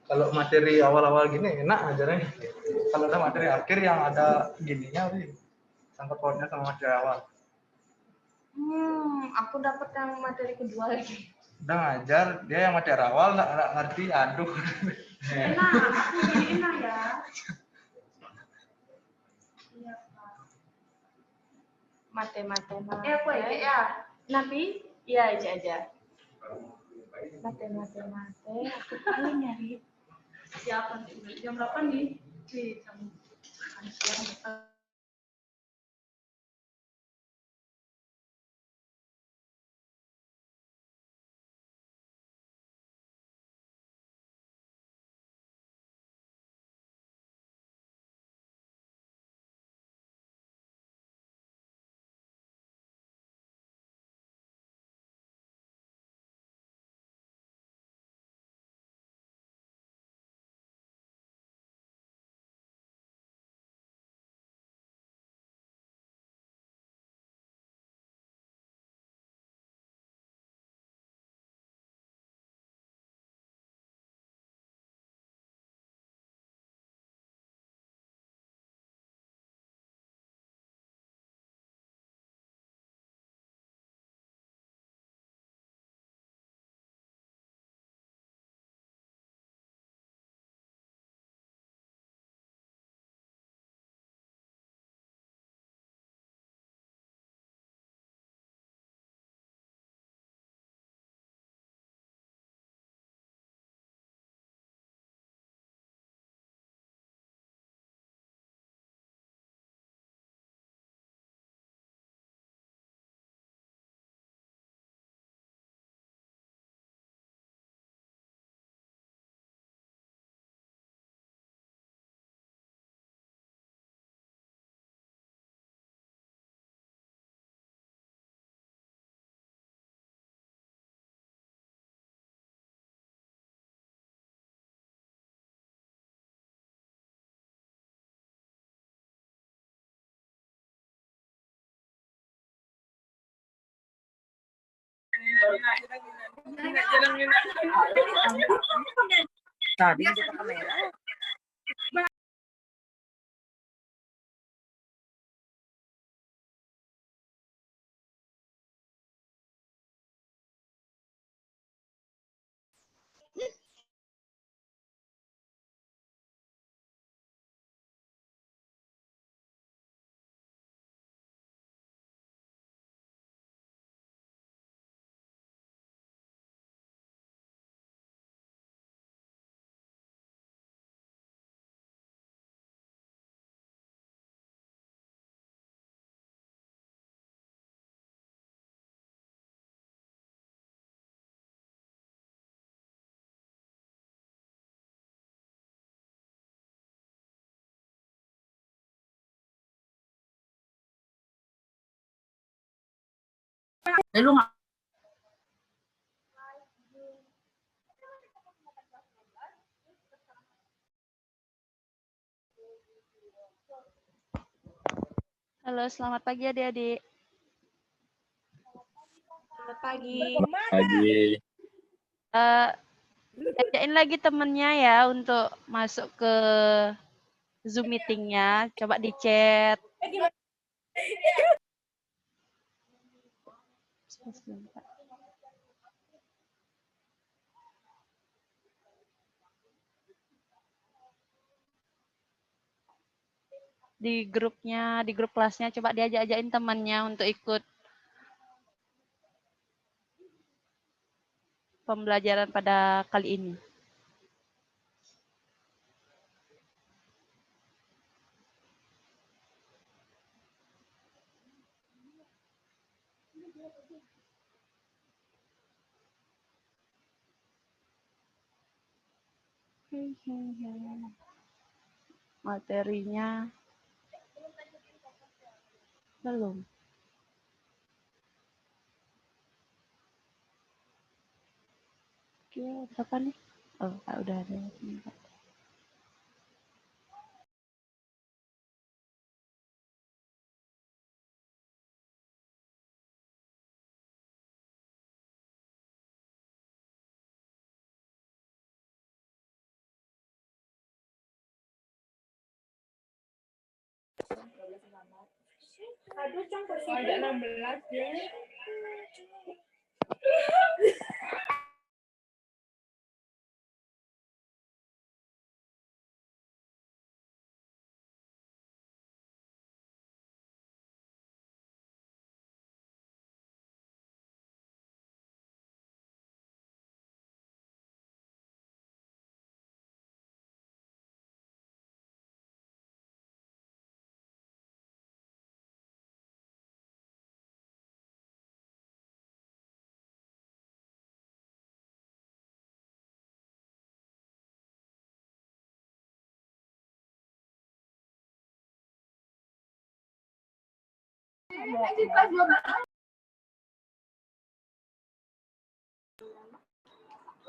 Kalau materi awal-awal gini enak ajarnya. Kalau ada materi akhir yang ada gininya, sangkut pautnya sama materi awal. Aku dapat yang materi kedua lagi. Udah ngajar, dia yang materi awal nggak ngerti, aduh. Enak, aku jadi enak ya. Iya, Pak. Mate-mate. Aku ya. Nanti iya aja. Mate. Aku tahu nyari. Siapa nih? Jam 8 nih? Di jam siang. Tadi kita kamera. Lu nggak? Halo, selamat pagi adik-adik. Selamat pagi. Ajakin lagi temennya ya untuk masuk ke Zoom meetingnya. Coba di chat. Di grupnya, di grup kelasnya, coba diajak-ajakin temannya untuk ikut pembelajaran pada kali ini. Materinya belum. Oke, berapa nih? Oh, udah ada. Aduh, Cang, ada 16 ya.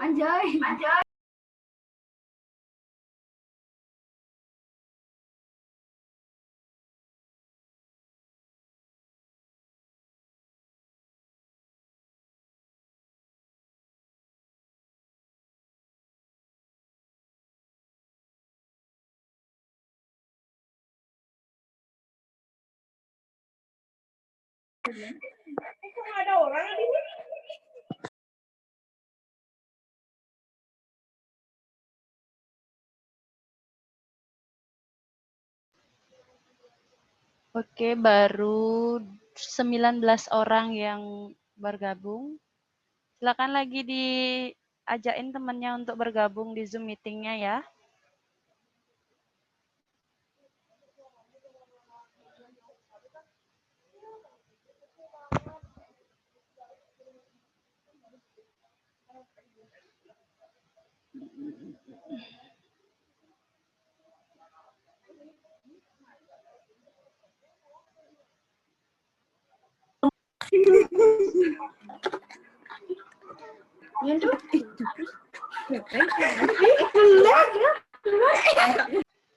Anjay, anjay. Kok nggak ada orang di sini? Oke, baru 19 orang yang bergabung. Silakan lagi diajakin temannya untuk bergabung di Zoom meetingnya ya.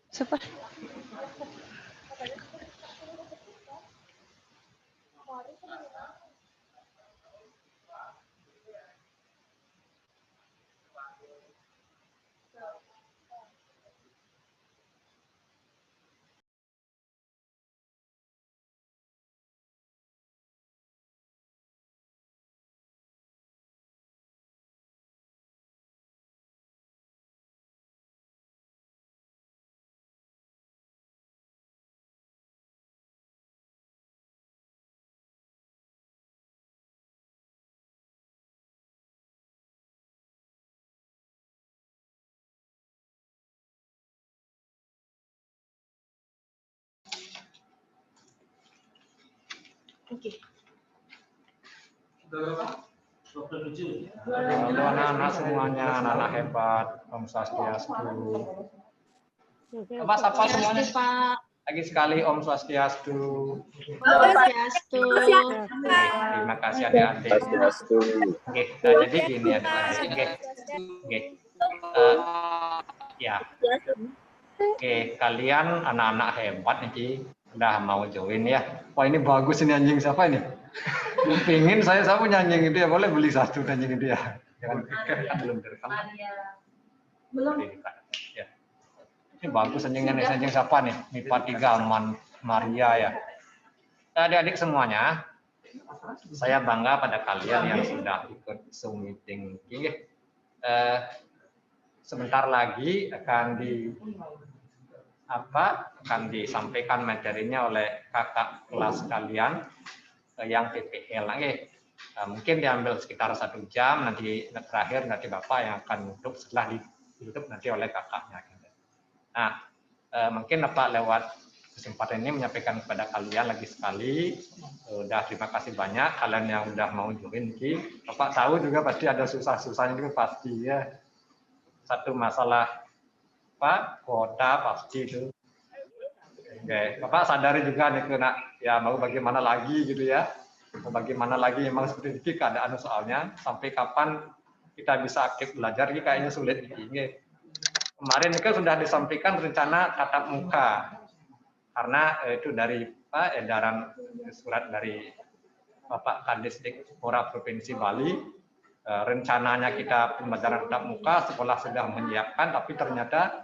Super. Halo anak-anak semuanya, anak-anak hebat, Om Swastiastu. Coba sapa semuanya. Lagi sekali Om Swastiastu. Terima kasih adik-adik. Oke, nah, jadi gini adik-adik. Oke. Ya. Oke, kalian anak-anak hebat nih, udah mau join ya. Wah ini bagus ini anjing siapa ini? Pingin saya punya anjing itu ya, boleh beli satu anjing itu ya. Jangan pikir kan belum direkam. Belum. Ya. Ini bagus anjingnya nih, anjing siapa nih? MIPA 3 Aman Maria ya. Adik-adik semuanya, saya bangga pada kalian yang sudah ikut Zoom meeting. Oke. Sebentar lagi akan disampaikan materinya oleh kakak kelas kalian yang PPL. Mungkin diambil sekitar 1 jam, nanti terakhir nanti Bapak yang akan nutup setelah ditutup nanti oleh kakaknya. Nah, mungkin Bapak lewat kesempatan ini menyampaikan kepada kalian lagi sekali, terima kasih banyak kalian yang udah mau join. Bapak tahu juga pasti ada susah-susahnya juga pasti ya. Satu masalah kuota pasti itu. Oke, Bapak sadari juga nih kena ya mau bagaimana lagi gitu ya. Mau bagaimana lagi memang seperti ini keadaan soalnya sampai kapan kita bisa aktif belajar ini kayaknya sulit ini. Kemarin kan sudah disampaikan rencana tatap muka. Karena itu dari edaran surat dari Bapak Kadisdik Pora Provinsi Bali. Rencananya kita pembelajaran tatap muka, sekolah sudah menyiapkan, tapi ternyata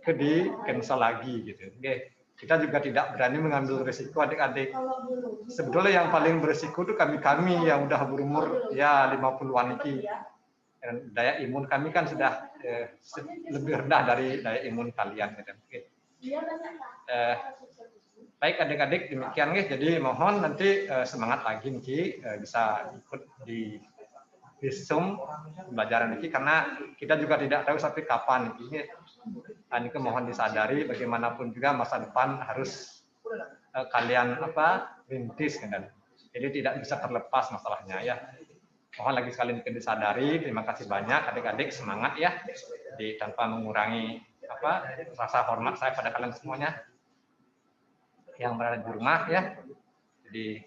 di cancel lagi gitu. Oke. kita juga tidak berani mengambil risiko adik-adik. Sebetulnya yang paling berisiko itu kami-kami yang udah berumur ya 50-an ini. Dan daya imun kami kan sudah lebih rendah dari daya imun kalian. Baik adik-adik, demikian guys. Jadi mohon nanti semangat lagi nih bisa ikut di Zoom pembelajaran ini, karena kita juga tidak tahu sampai kapan ini. Ini mohon disadari bagaimanapun juga masa depan harus kalian rintis kan. Jadi tidak bisa terlepas masalahnya ya. Mohon lagi sekali disadari. Terima kasih banyak adik-adik, semangat ya. Jadi tanpa mengurangi rasa hormat saya pada kalian semuanya yang berada di rumah ya. Jadi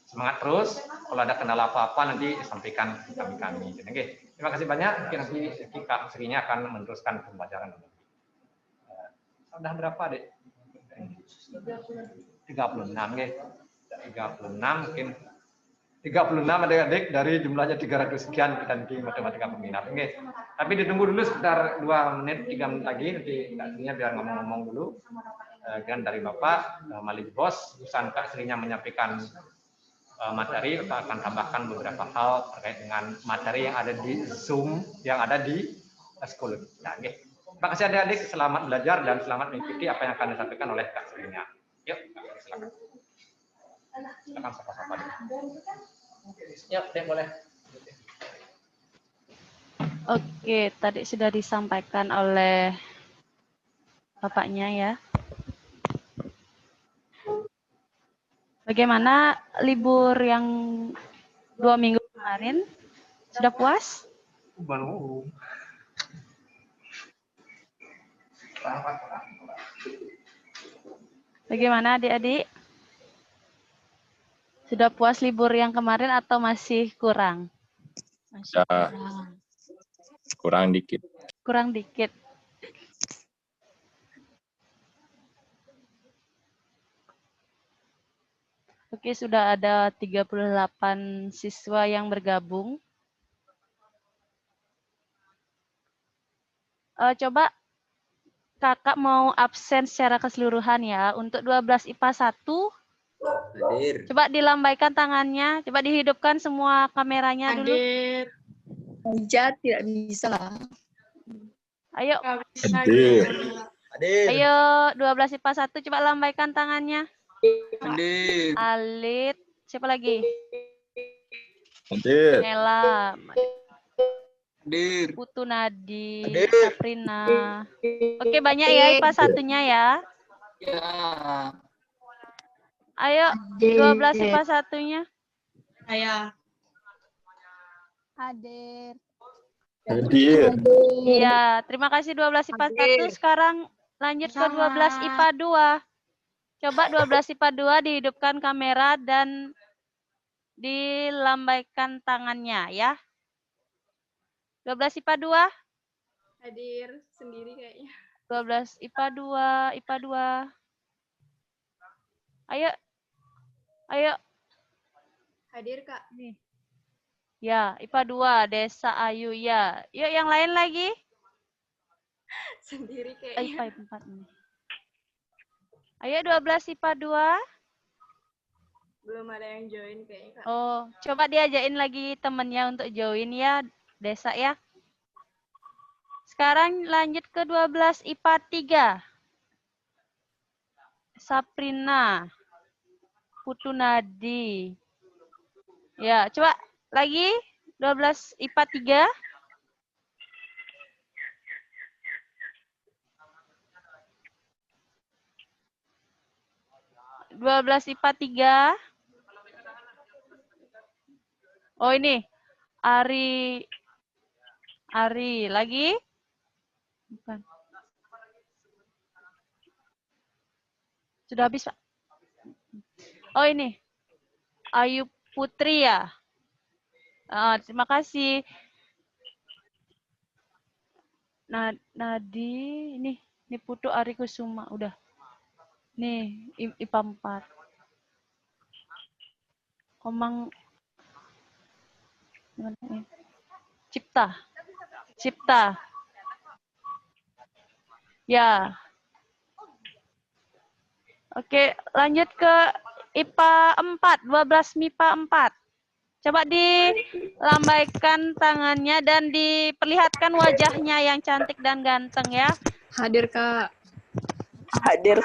semangat terus. Kalau ada kendala apa-apa nanti sampaikan ke kami. Oke. Terima kasih banyak. Mungkin nanti Kak Srinya akan meneruskan pembelajaran. Sudah berapa, Dek? 36, nggih. 36 mungkin 36 adik-adik dari jumlahnya 300 sekian kita di matematika peminat. Nggih. Tapi ditunggu dulu sekitar 2 menit 3 menit lagi nanti Kak Srinya biar ngomong-ngomong dulu. Dan dari Bapak Malik Bos, urusan Kak Srinya menyampaikan materi, kita akan tambahkan beberapa hal terkait dengan materi yang ada di Zoom, yang ada di sekolah kita. Nggih. Terima kasih adik-adik, selamat belajar dan selamat mengikuti apa yang akan disampaikan oleh Kak Srinya. Yuk, silakan. Silakan sapa-sapa deh. Yuk, deh boleh. Oke, tadi sudah disampaikan oleh Bapaknya ya. Bagaimana libur yang 2 minggu kemarin? Sudah puas? Belum. Bagaimana adik-adik? Sudah puas libur yang kemarin atau masih kurang? Masih Ya, kurang dikit. kurang dikit. Oke, sudah ada 38 siswa yang bergabung. Coba kakak mau absen secara keseluruhan ya. Untuk 12 IPA 1, Hadir. coba dilambaikan tangannya. Coba dihidupkan semua kameranya dulu. Hadir. Aja tidak bisa lah. Ayo, Hadir. Hadir. ayo 12 IPA 1, coba lambaikan tangannya. Hadir. Alit, siapa lagi? Hadir. Nela, Hadir. Putu Nadi, Hadir. Saprina. Oke, banyak ya IPA 1-nya ya. Ya. Ayo, 12 IPA 1-nya. Saya. Hadir. Hadir. Iya, terima kasih 12 IPA 1. Sekarang lanjut ke 12 IPA 2. Coba 12 IPA 2 dihidupkan kamera dan dilambaikan tangannya ya. 12 IPA 2. Hadir sendiri kayaknya. 12 IPA 2, IPA 2. Ayo. Ayo. Hadir, Kak. Nih. Ya, IPA 2, Desa Ayu ya. Yuk yang lain lagi. Sendiri kayaknya. IPA 4 nih. Ayo 12 IPA 2. Belum ada yang join kayaknya, Kak. Oh, coba diajakin lagi temennya untuk join ya, Desa ya. Sekarang lanjut ke 12 IPA 3. Saprina. Putu Nadi. Ya, coba lagi 12 IPA 3. IPA 3. Oh ini, Ari lagi? Bukan. Sudah habis, Pak? Oh ini, Ayu Putri ya? Terima kasih. Nah, Nadi, ini Putu Ari Kusuma, udah. Nih, IPA 4. Komang Cipta. Ya. Oke, lanjut ke IPA 4, 12 MIPA 4. Coba dilambaikan tangannya dan diperlihatkan wajahnya yang cantik dan ganteng ya. Hadir, Kak. Hadir.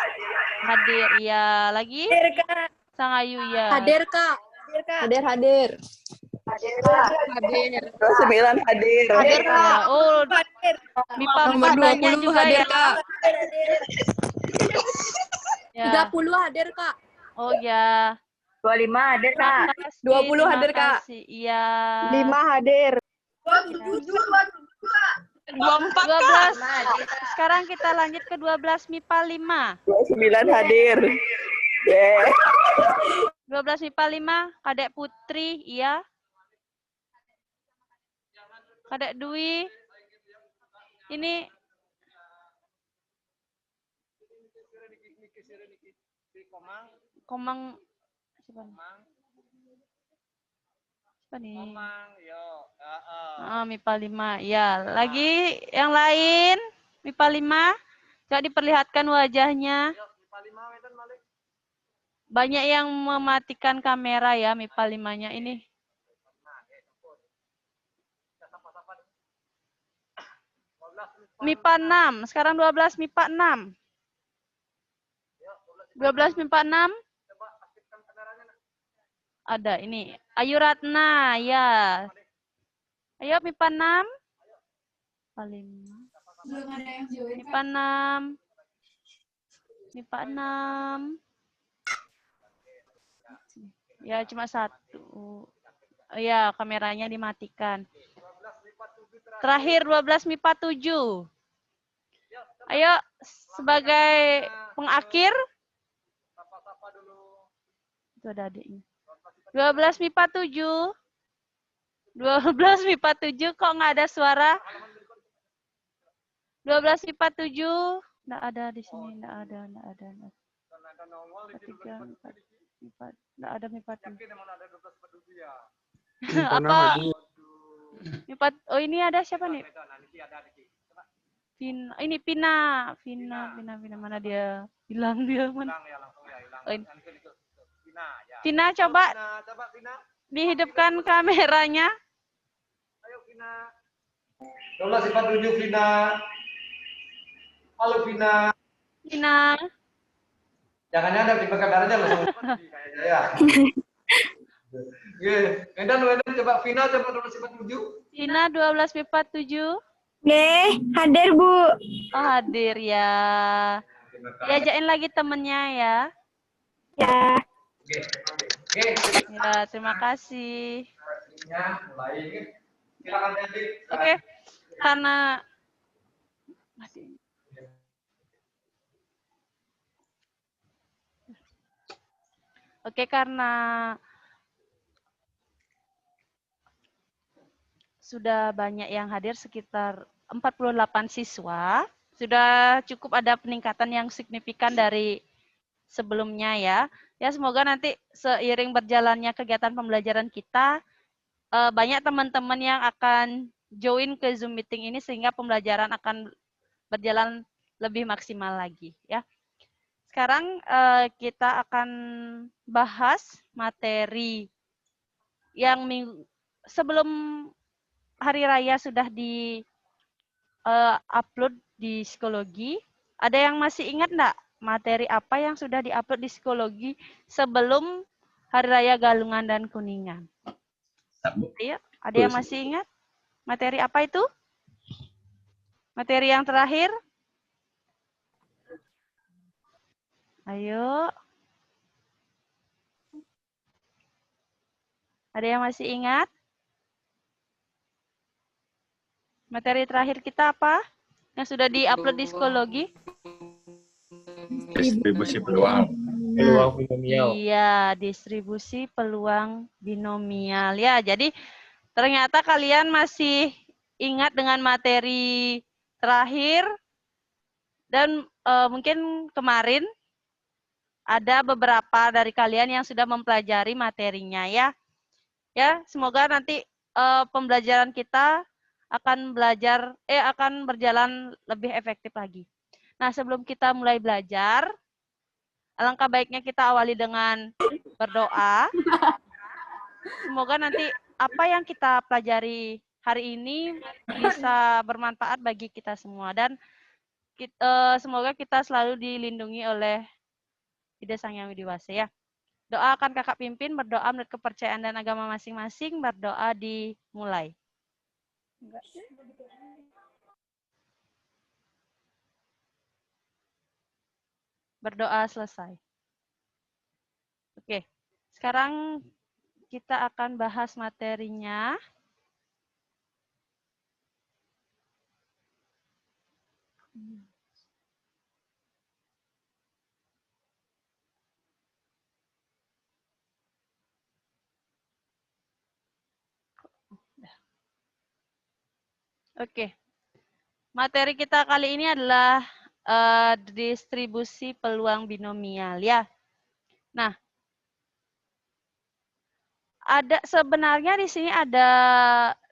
Hadir, ya. Lagi? Sang Ayu, ya. Hadir, Kak. Hadir, hadir. Hadir. 29 hadir. Hadir, Kak. Oh, MIPA Nomor 4 banyak 20 juga hadir, ya. Kak. Ya. 30 hadir, Kak. Oh ya. 25 hadir, Kak. Makasih, 20 terima hadir, Kak. kasih. Iya. 5 hadir. 12. Sekarang kita lanjut ke 12 MIPA 5. 29 hadir. Yeah. 12 MIPA 5, Kadek Putri, iya. Kadek Dwi. Ini Komang siapa nih? Siapa nih? MIPA 5. Ya, lagi yang lain MIPA 5. Coba diperlihatkan wajahnya. Banyak yang mematikan kamera ya MIPA 5-nya ini. MIPA 6. Sekarang 12 MIPA 6. 12 MIPA 6. Ada ini. Ayu Ratna, ya. Ayo MIPA 6. Paling. MIPA 6. MIPA 6. Ya, cuma satu. Ya, kameranya dimatikan. Terakhir 12 MIPA 7. Ayo, sebagai pengakhir. Itu ada adiknya. 12 MIPA 7. 12 MIPA 7 kok nggak ada suara? 12 MIPA 7. Nggak ada di sini, nggak ada. 3, 4, 4. Nggak ada MIPA 7. Apa? MIPA, oh ini ada siapa nih? Ini Pina. Mana dia? Hilang dia mana? Oh, ini. Pina, coba dihidupkan kameranya. Ayo Vina. 12 MIPA 7 Vina. Halo Vina. Pina. Jangan ada di kameranya langsung kayak saya. Medan coba Vina coba 12 MIPA 7. Vina 12 MIPA 7. Hadir, Bu. Oh, hadir ya. Diajakin lagi temennya ya. Ya. Oke. Ya, terima kasih. Mulai. Silakan Dendi. Oke. Karena masih. Oke, karena sudah banyak yang hadir, sekitar 48 siswa, sudah cukup ada peningkatan yang signifikan dari sebelumnya ya. Ya, semoga nanti seiring berjalannya kegiatan pembelajaran kita, banyak teman-teman yang akan join ke Zoom meeting ini sehingga pembelajaran akan berjalan lebih maksimal lagi ya. Sekarang kita akan bahas materi yang sebelum hari raya sudah di upload di psikologi. Ada yang masih ingat enggak materi apa yang sudah di-upload di psikologi sebelum Hari Raya Galungan dan Kuningan? Ayo, ada yang masih ingat? Materi apa itu? Materi yang terakhir? Ayo. Ada yang masih ingat? Materi terakhir kita apa? Yang sudah di-upload di psikologi? Distribusi peluang. Peluang binomial. Iya, distribusi peluang binomial. Ya, jadi ternyata kalian masih ingat dengan materi terakhir dan mungkin kemarin ada beberapa dari kalian yang sudah mempelajari materinya ya. Ya, semoga nanti pembelajaran kita akan berjalan lebih efektif lagi. Nah, sebelum kita mulai belajar, Alangkah baiknya kita awali dengan berdoa. Semoga nanti apa yang kita pelajari hari ini bisa bermanfaat bagi kita semua. Dan semoga kita selalu dilindungi oleh Ida Sang Yang Widi Wase ya. Doa akan kakak pimpin, berdoa menurut kepercayaan dan agama masing-masing, berdoa dimulai. Berdoa selesai. Oke, sekarang kita akan bahas materinya. Oke, materi kita kali ini adalah distribusi peluang binomial ya. Nah, sebenarnya di sini ada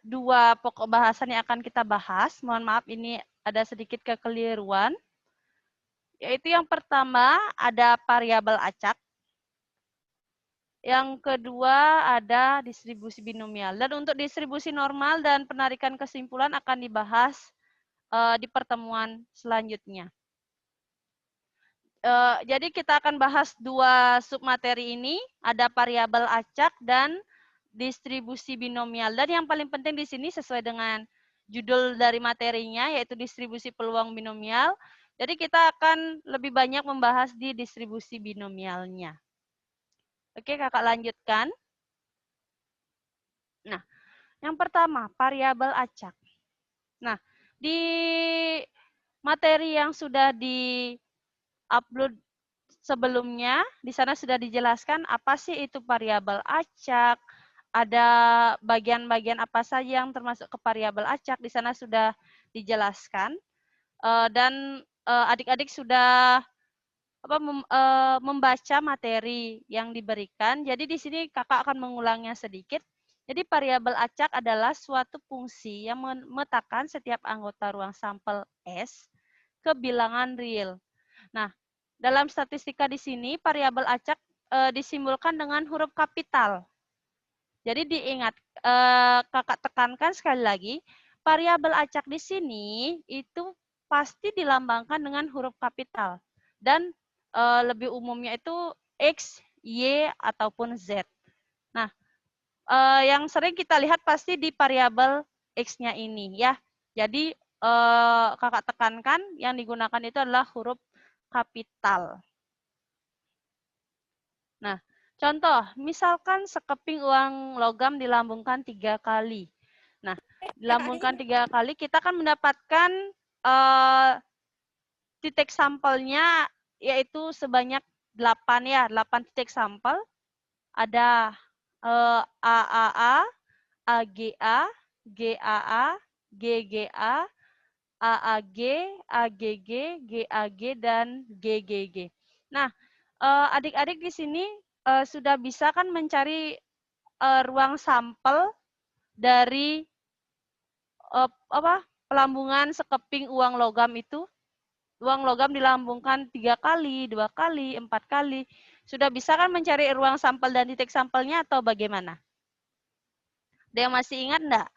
dua pokok bahasan yang akan kita bahas. Mohon maaf ini ada sedikit kekeliruan. Yaitu yang pertama ada variabel acak. Yang kedua ada distribusi binomial. Dan untuk distribusi normal dan penarikan kesimpulan akan dibahas di pertemuan selanjutnya. Jadi kita akan bahas dua submateri ini, ada variabel acak dan distribusi binomial. Dan yang paling penting di sini sesuai dengan judul dari materinya, yaitu distribusi peluang binomial. Jadi kita akan lebih banyak membahas di distribusi binomialnya. Oke, kakak lanjutkan. Nah, yang pertama, variabel acak. Nah, di materi yang sudah di-upload sebelumnya, di sana sudah dijelaskan apa sih itu variabel acak, ada bagian-bagian apa saja yang termasuk ke variabel acak, di sana sudah dijelaskan. Dan adik-adik sudah membaca materi yang diberikan. Jadi di sini kakak akan mengulangnya sedikit. Jadi variabel acak adalah suatu fungsi yang memetakan setiap anggota ruang sampel S ke bilangan real. Nah, dalam statistika di sini variabel acak disimbolkan dengan huruf kapital. Jadi diingat, kakak tekankan sekali lagi, variabel acak di sini itu pasti dilambangkan dengan huruf kapital. Dan lebih umumnya itu X, Y, ataupun Z. Nah, yang sering kita lihat pasti di variabel X-nya ini ya. Jadi kakak tekankan yang digunakan itu adalah huruf kapital. Nah, contoh, misalkan sekeping uang logam dilambungkan 3 kali. Nah, dilambungkan 3 kali, kita akan mendapatkan titik sampelnya yaitu sebanyak 8 ya, 8 titik sampel. Ada AAA, AGA, GAA, GGA, AAG, AGG, GAG, dan GGG. Nah, adik-adik di sini sudah bisa kan mencari ruang sampel dari pelambungan sekeping uang logam itu. Uang logam dilambungkan 3 kali, 2 kali, 4 kali. Sudah bisa kan mencari ruang sampel dan titik sampelnya atau bagaimana? Ada yang masih ingat enggak?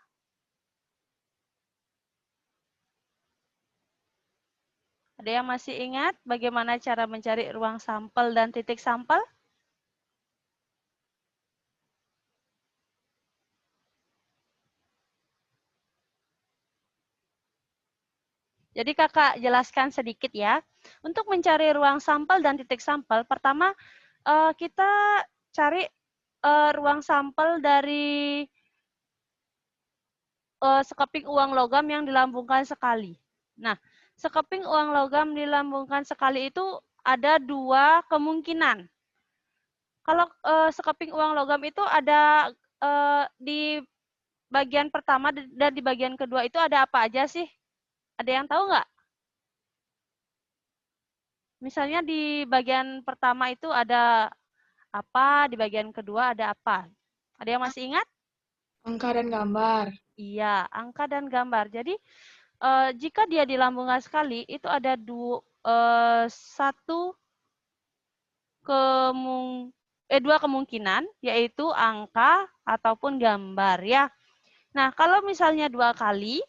Ada yang masih ingat bagaimana cara mencari ruang sampel dan titik sampel? Jadi kakak jelaskan sedikit ya. Untuk mencari ruang sampel dan titik sampel, pertama kita cari ruang sampel dari sekeping uang logam yang dilambungkan sekali. Nah, sekeping uang logam dilambungkan sekali itu ada 2 kemungkinan. Kalau sekeping uang logam itu ada di bagian pertama dan di bagian kedua itu ada apa aja sih? Ada yang tahu nggak? Misalnya di bagian pertama itu ada apa, di bagian kedua ada apa? Ada yang masih ingat? Angka dan gambar. Iya, angka dan gambar. Jadi jika dia dilambungkan sekali, itu ada satu dua kemungkinan, yaitu angka ataupun gambar ya. Nah, kalau misalnya 2 kali,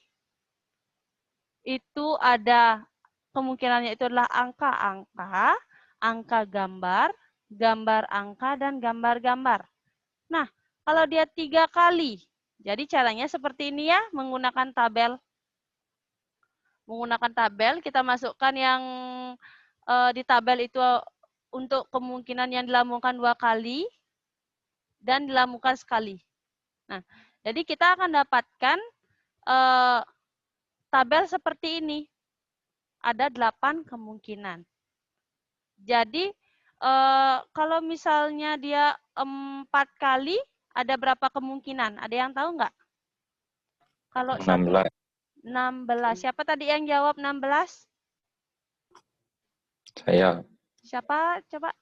itu ada kemungkinannya itu adalah angka-angka, angka gambar, gambar angka, dan gambar-gambar. Nah, kalau dia 3 kali, jadi caranya seperti ini ya, menggunakan tabel. Menggunakan tabel, kita masukkan yang di tabel itu untuk kemungkinan yang dilambungkan 2 kali dan dilambungkan sekali. Nah, jadi kita akan dapatkan tabel seperti ini. Ada 8 kemungkinan. Jadi, kalau misalnya dia 4 kali, ada berapa kemungkinan? Ada yang tahu nggak? Kalau 16. 16. Siapa tadi yang jawab 16? Saya. Siapa? Coba.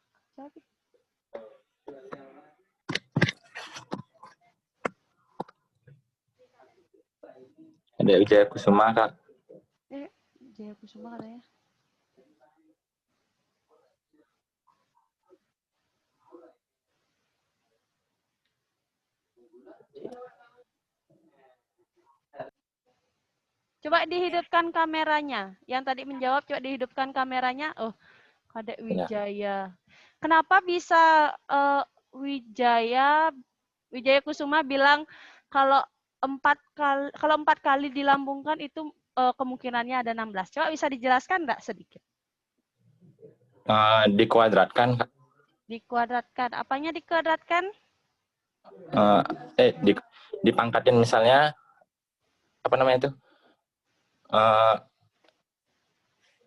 Ada Wijaya Kusuma, Kak. Jaya Kusuma katanya. Coba dihidupkan kameranya. Yang tadi menjawab, coba dihidupkan kameranya. Oh, Kadek Wijaya. Kenapa bisa Wijaya Kusuma bilang kalau 4 kali dilambungkan itu kemungkinannya ada 16. Coba bisa dijelaskan nggak sedikit? Dikuadratkan, Kak. Dikuadratkan. Apanya dikuadratkan? Dipangkatin misalnya, apa namanya itu?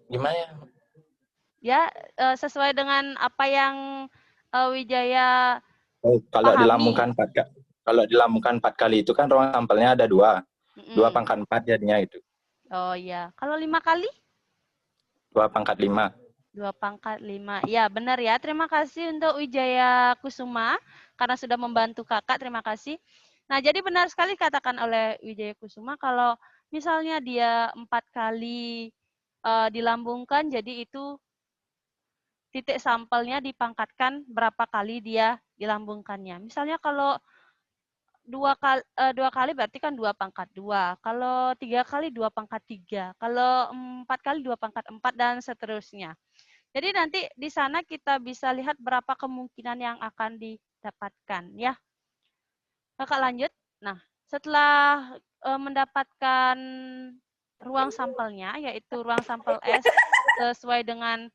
Gimana ya? Ya, sesuai dengan apa yang Wijaya Kalau pahami. dilambungkan 4 kali itu kan ruang sampelnya ada 2. 2 pangkat 4 jadinya itu. Oh iya. Kalau 5 kali? 2 pangkat 5. 2 pangkat 5. Ya, benar ya. Terima kasih untuk Wijaya Kusuma karena sudah membantu kakak. Terima kasih. Nah, jadi benar sekali katakan oleh Wijaya Kusuma kalau misalnya dia 4 kali dilambungkan, jadi itu titik sampelnya dipangkatkan berapa kali dia dilambungkannya. Misalnya kalau 2 kali berarti kan 2 pangkat 2. Kalau 3 kali 2 pangkat 3. Kalau 4 kali 2 pangkat 4 dan seterusnya. Jadi nanti di sana kita bisa lihat berapa kemungkinan yang akan didapatkan ya. Kakak lanjut. Nah, setelah mendapatkan ruang sampelnya, yaitu ruang sampel S sesuai dengan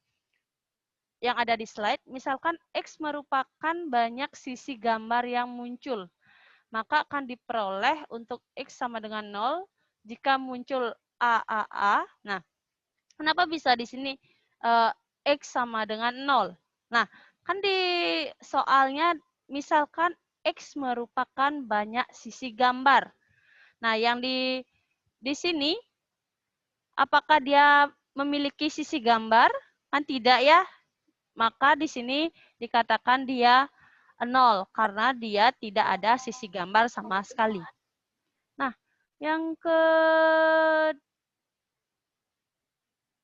yang ada di slide, misalkan X merupakan banyak sisi gambar yang muncul, maka akan diperoleh untuk X sama dengan 0 jika muncul A. Nah, kenapa bisa di sini X sama dengan 0? Nah, kan di soalnya misalkan X merupakan banyak sisi gambar. Nah, yang di sini, apakah dia memiliki sisi gambar? Kan tidak ya. Maka di sini dikatakan dia 0 karena dia tidak ada sisi gambar sama sekali. Nah, yang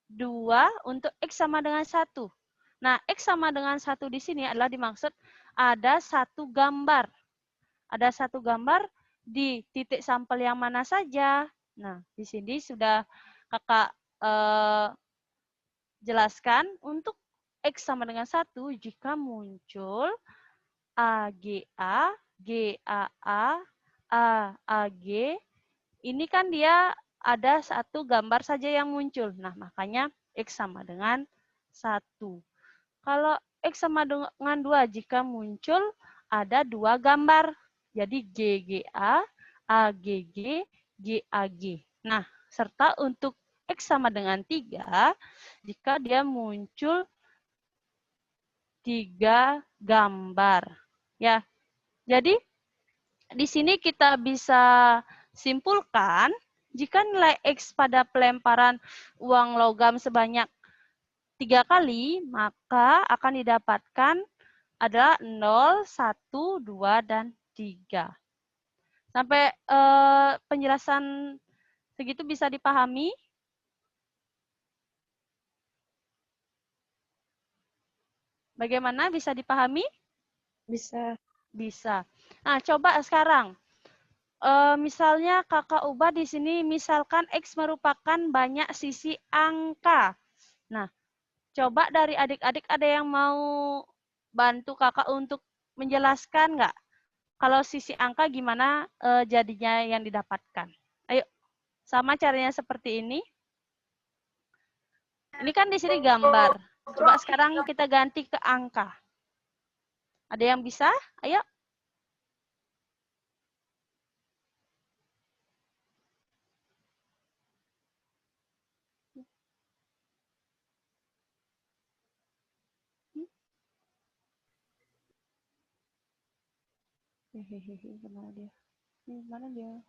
kedua untuk X sama dengan 1. Nah, X sama dengan 1 di sini adalah dimaksud ada 1 gambar. Ada 1 gambar di titik sampel yang mana saja. Nah, di sini sudah kakak jelaskan untuk X sama dengan 1 jika muncul AGA, GAA, AG. Ini kan dia ada 1 gambar saja yang muncul. Nah, makanya X sama dengan 1. Kalau X sama dengan 2, jika muncul ada 2 gambar. Jadi GGA, AGG, GAG. Nah, serta untuk X sama dengan 3, jika dia muncul 3 gambar. Ya, jadi di sini kita bisa simpulkan jika nilai X pada pelemparan uang logam sebanyak 3 kali, maka akan didapatkan adalah 0, 1, 2, dan 3. Sampai penjelasan segitu bisa dipahami? Bagaimana, bisa dipahami? Bisa. Bisa. Nah, coba sekarang. Misalnya kakak ubah di sini, misalkan X merupakan banyak sisi angka. Nah, coba dari adik-adik ada yang mau bantu kakak untuk menjelaskan nggak? Kalau sisi angka gimana jadinya yang didapatkan? Ayo, sama caranya seperti ini. Ini kan di sini gambar. Coba sekarang kita ganti ke angka. Ada yang bisa? Ayo. Hehehe, kemana dia? Mana dia?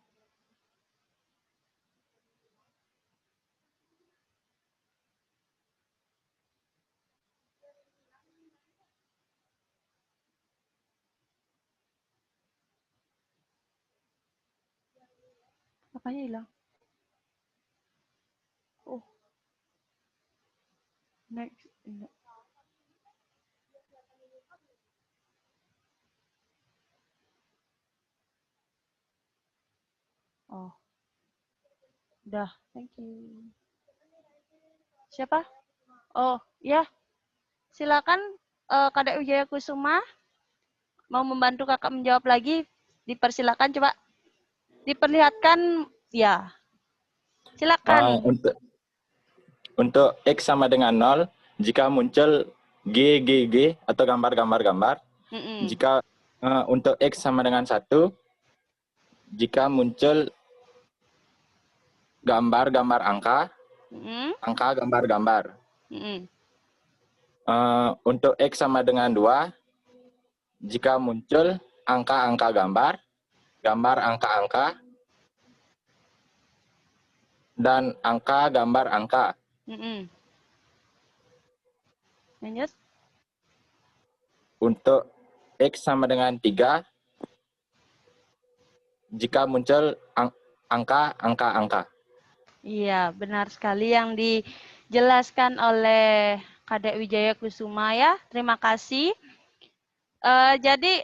Apanya hilang? Oh, next. Oh, udah. Thank you. Siapa? Oh, ya. Silakan Kadek Wijaya Kusuma mau membantu kakak menjawab lagi. Dipersilakan coba. Diperlihatkan, ya. Silakan. Untuk X sama dengan 0, jika muncul G, G, G, atau gambar-gambar. Jika untuk X sama dengan 1, jika muncul gambar-gambar angka, angka gambar-gambar. Untuk X sama dengan 2, jika muncul angka-angka gambar, gambar angka-angka, dan angka gambar angka. Lanjut. Untuk X sama dengan 3, jika muncul angka-angka. Iya, benar sekali yang dijelaskan oleh Kadek Wijaya Kusuma ya. Terima kasih. Jadi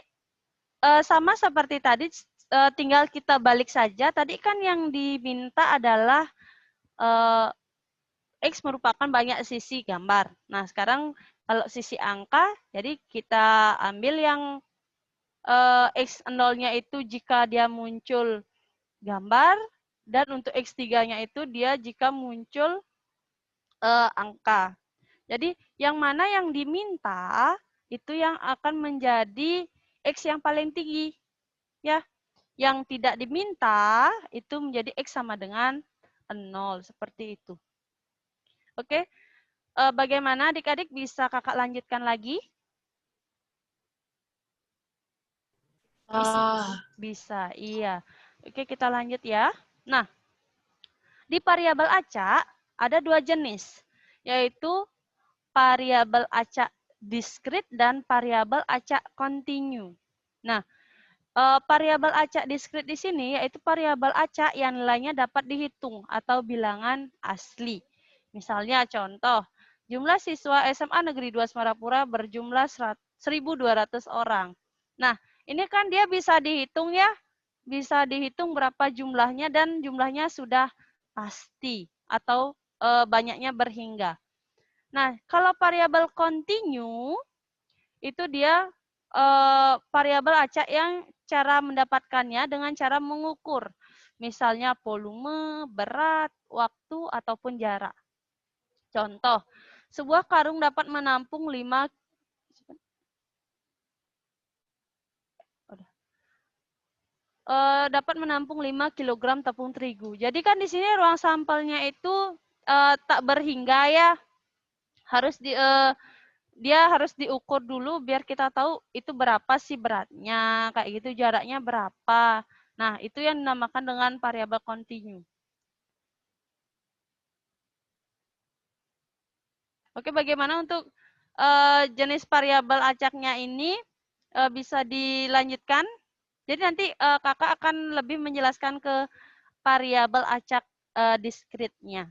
sama seperti tadi, tinggal kita balik saja. Tadi kan yang diminta adalah X merupakan banyak sisi gambar. Nah, sekarang kalau sisi angka, jadi kita ambil yang X0-nya itu jika dia muncul gambar, dan untuk X3-nya itu dia jika muncul angka. Jadi yang mana yang diminta itu yang akan menjadi X yang paling tinggi. Ya, yang tidak diminta itu menjadi X sama dengan 0, seperti itu. Oke, bagaimana adik-adik, bisa kakak lanjutkan lagi? Bisa, iya. Oke, kita lanjut ya. Nah, di variabel acak ada 2 jenis, yaitu variabel acak diskrit dan variabel acak kontinu. Nah, variabel acak diskrit di sini yaitu variabel acak yang nilainya dapat dihitung atau bilangan asli. Misalnya contoh, jumlah siswa SMA Negeri 2 Semarapura berjumlah 1.200 orang. Nah, ini kan dia bisa dihitung ya, bisa dihitung berapa jumlahnya dan jumlahnya sudah pasti atau banyaknya berhingga. Nah, kalau variabel kontinu itu dia variabel acak yang cara mendapatkannya dengan cara mengukur. Misalnya volume, berat, waktu, ataupun jarak. Contoh, sebuah karung dapat menampung 5 kg tepung terigu. Jadi kan di sini ruang sampelnya itu tak berhingga ya. Harus dia harus diukur dulu biar kita tahu itu berapa sih beratnya, kayak gitu, jaraknya berapa. Nah, itu yang dinamakan dengan variabel kontinu. Oke, bagaimana untuk jenis variabel acaknya ini bisa dilanjutkan? Jadi nanti kakak akan lebih menjelaskan ke variabel acak diskritnya.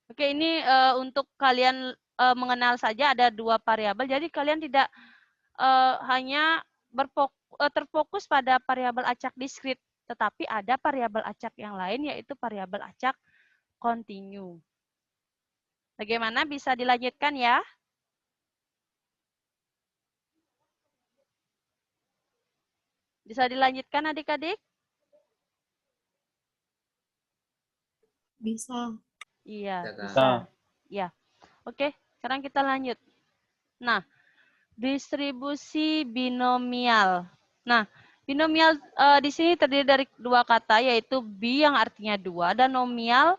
Oke, ini untuk kalian mengenal saja ada 2 variabel. Jadi kalian tidak hanya terfokus pada variabel acak diskrit, tetapi ada variabel acak yang lain, yaitu variabel acak kontinu. Bagaimana, bisa dilanjutkan ya? Bisa dilanjutkan adik-adik? Bisa. Iya, Bisa, Kak. bisa. Ya. Oke, sekarang kita lanjut. Nah, distribusi binomial. Nah, binomial di sini terdiri dari 2 kata, yaitu bi yang artinya 2 dan nomial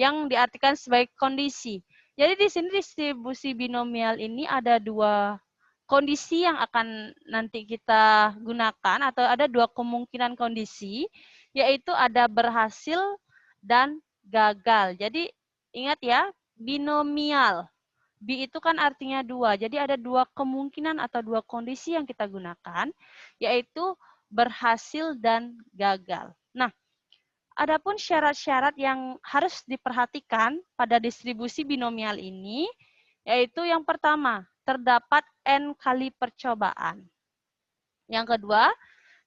yang diartikan sebagai kondisi. Jadi di sini distribusi binomial ini ada 2 kondisi yang akan nanti kita gunakan, atau ada 2 kemungkinan kondisi, yaitu ada berhasil dan gagal. Jadi ingat ya, binomial. Bi itu kan artinya 2, jadi ada 2 kemungkinan atau 2 kondisi yang kita gunakan, yaitu berhasil dan gagal. Nah, adapun syarat-syarat yang harus diperhatikan pada distribusi binomial ini, yaitu yang pertama, terdapat N kali percobaan. Yang kedua,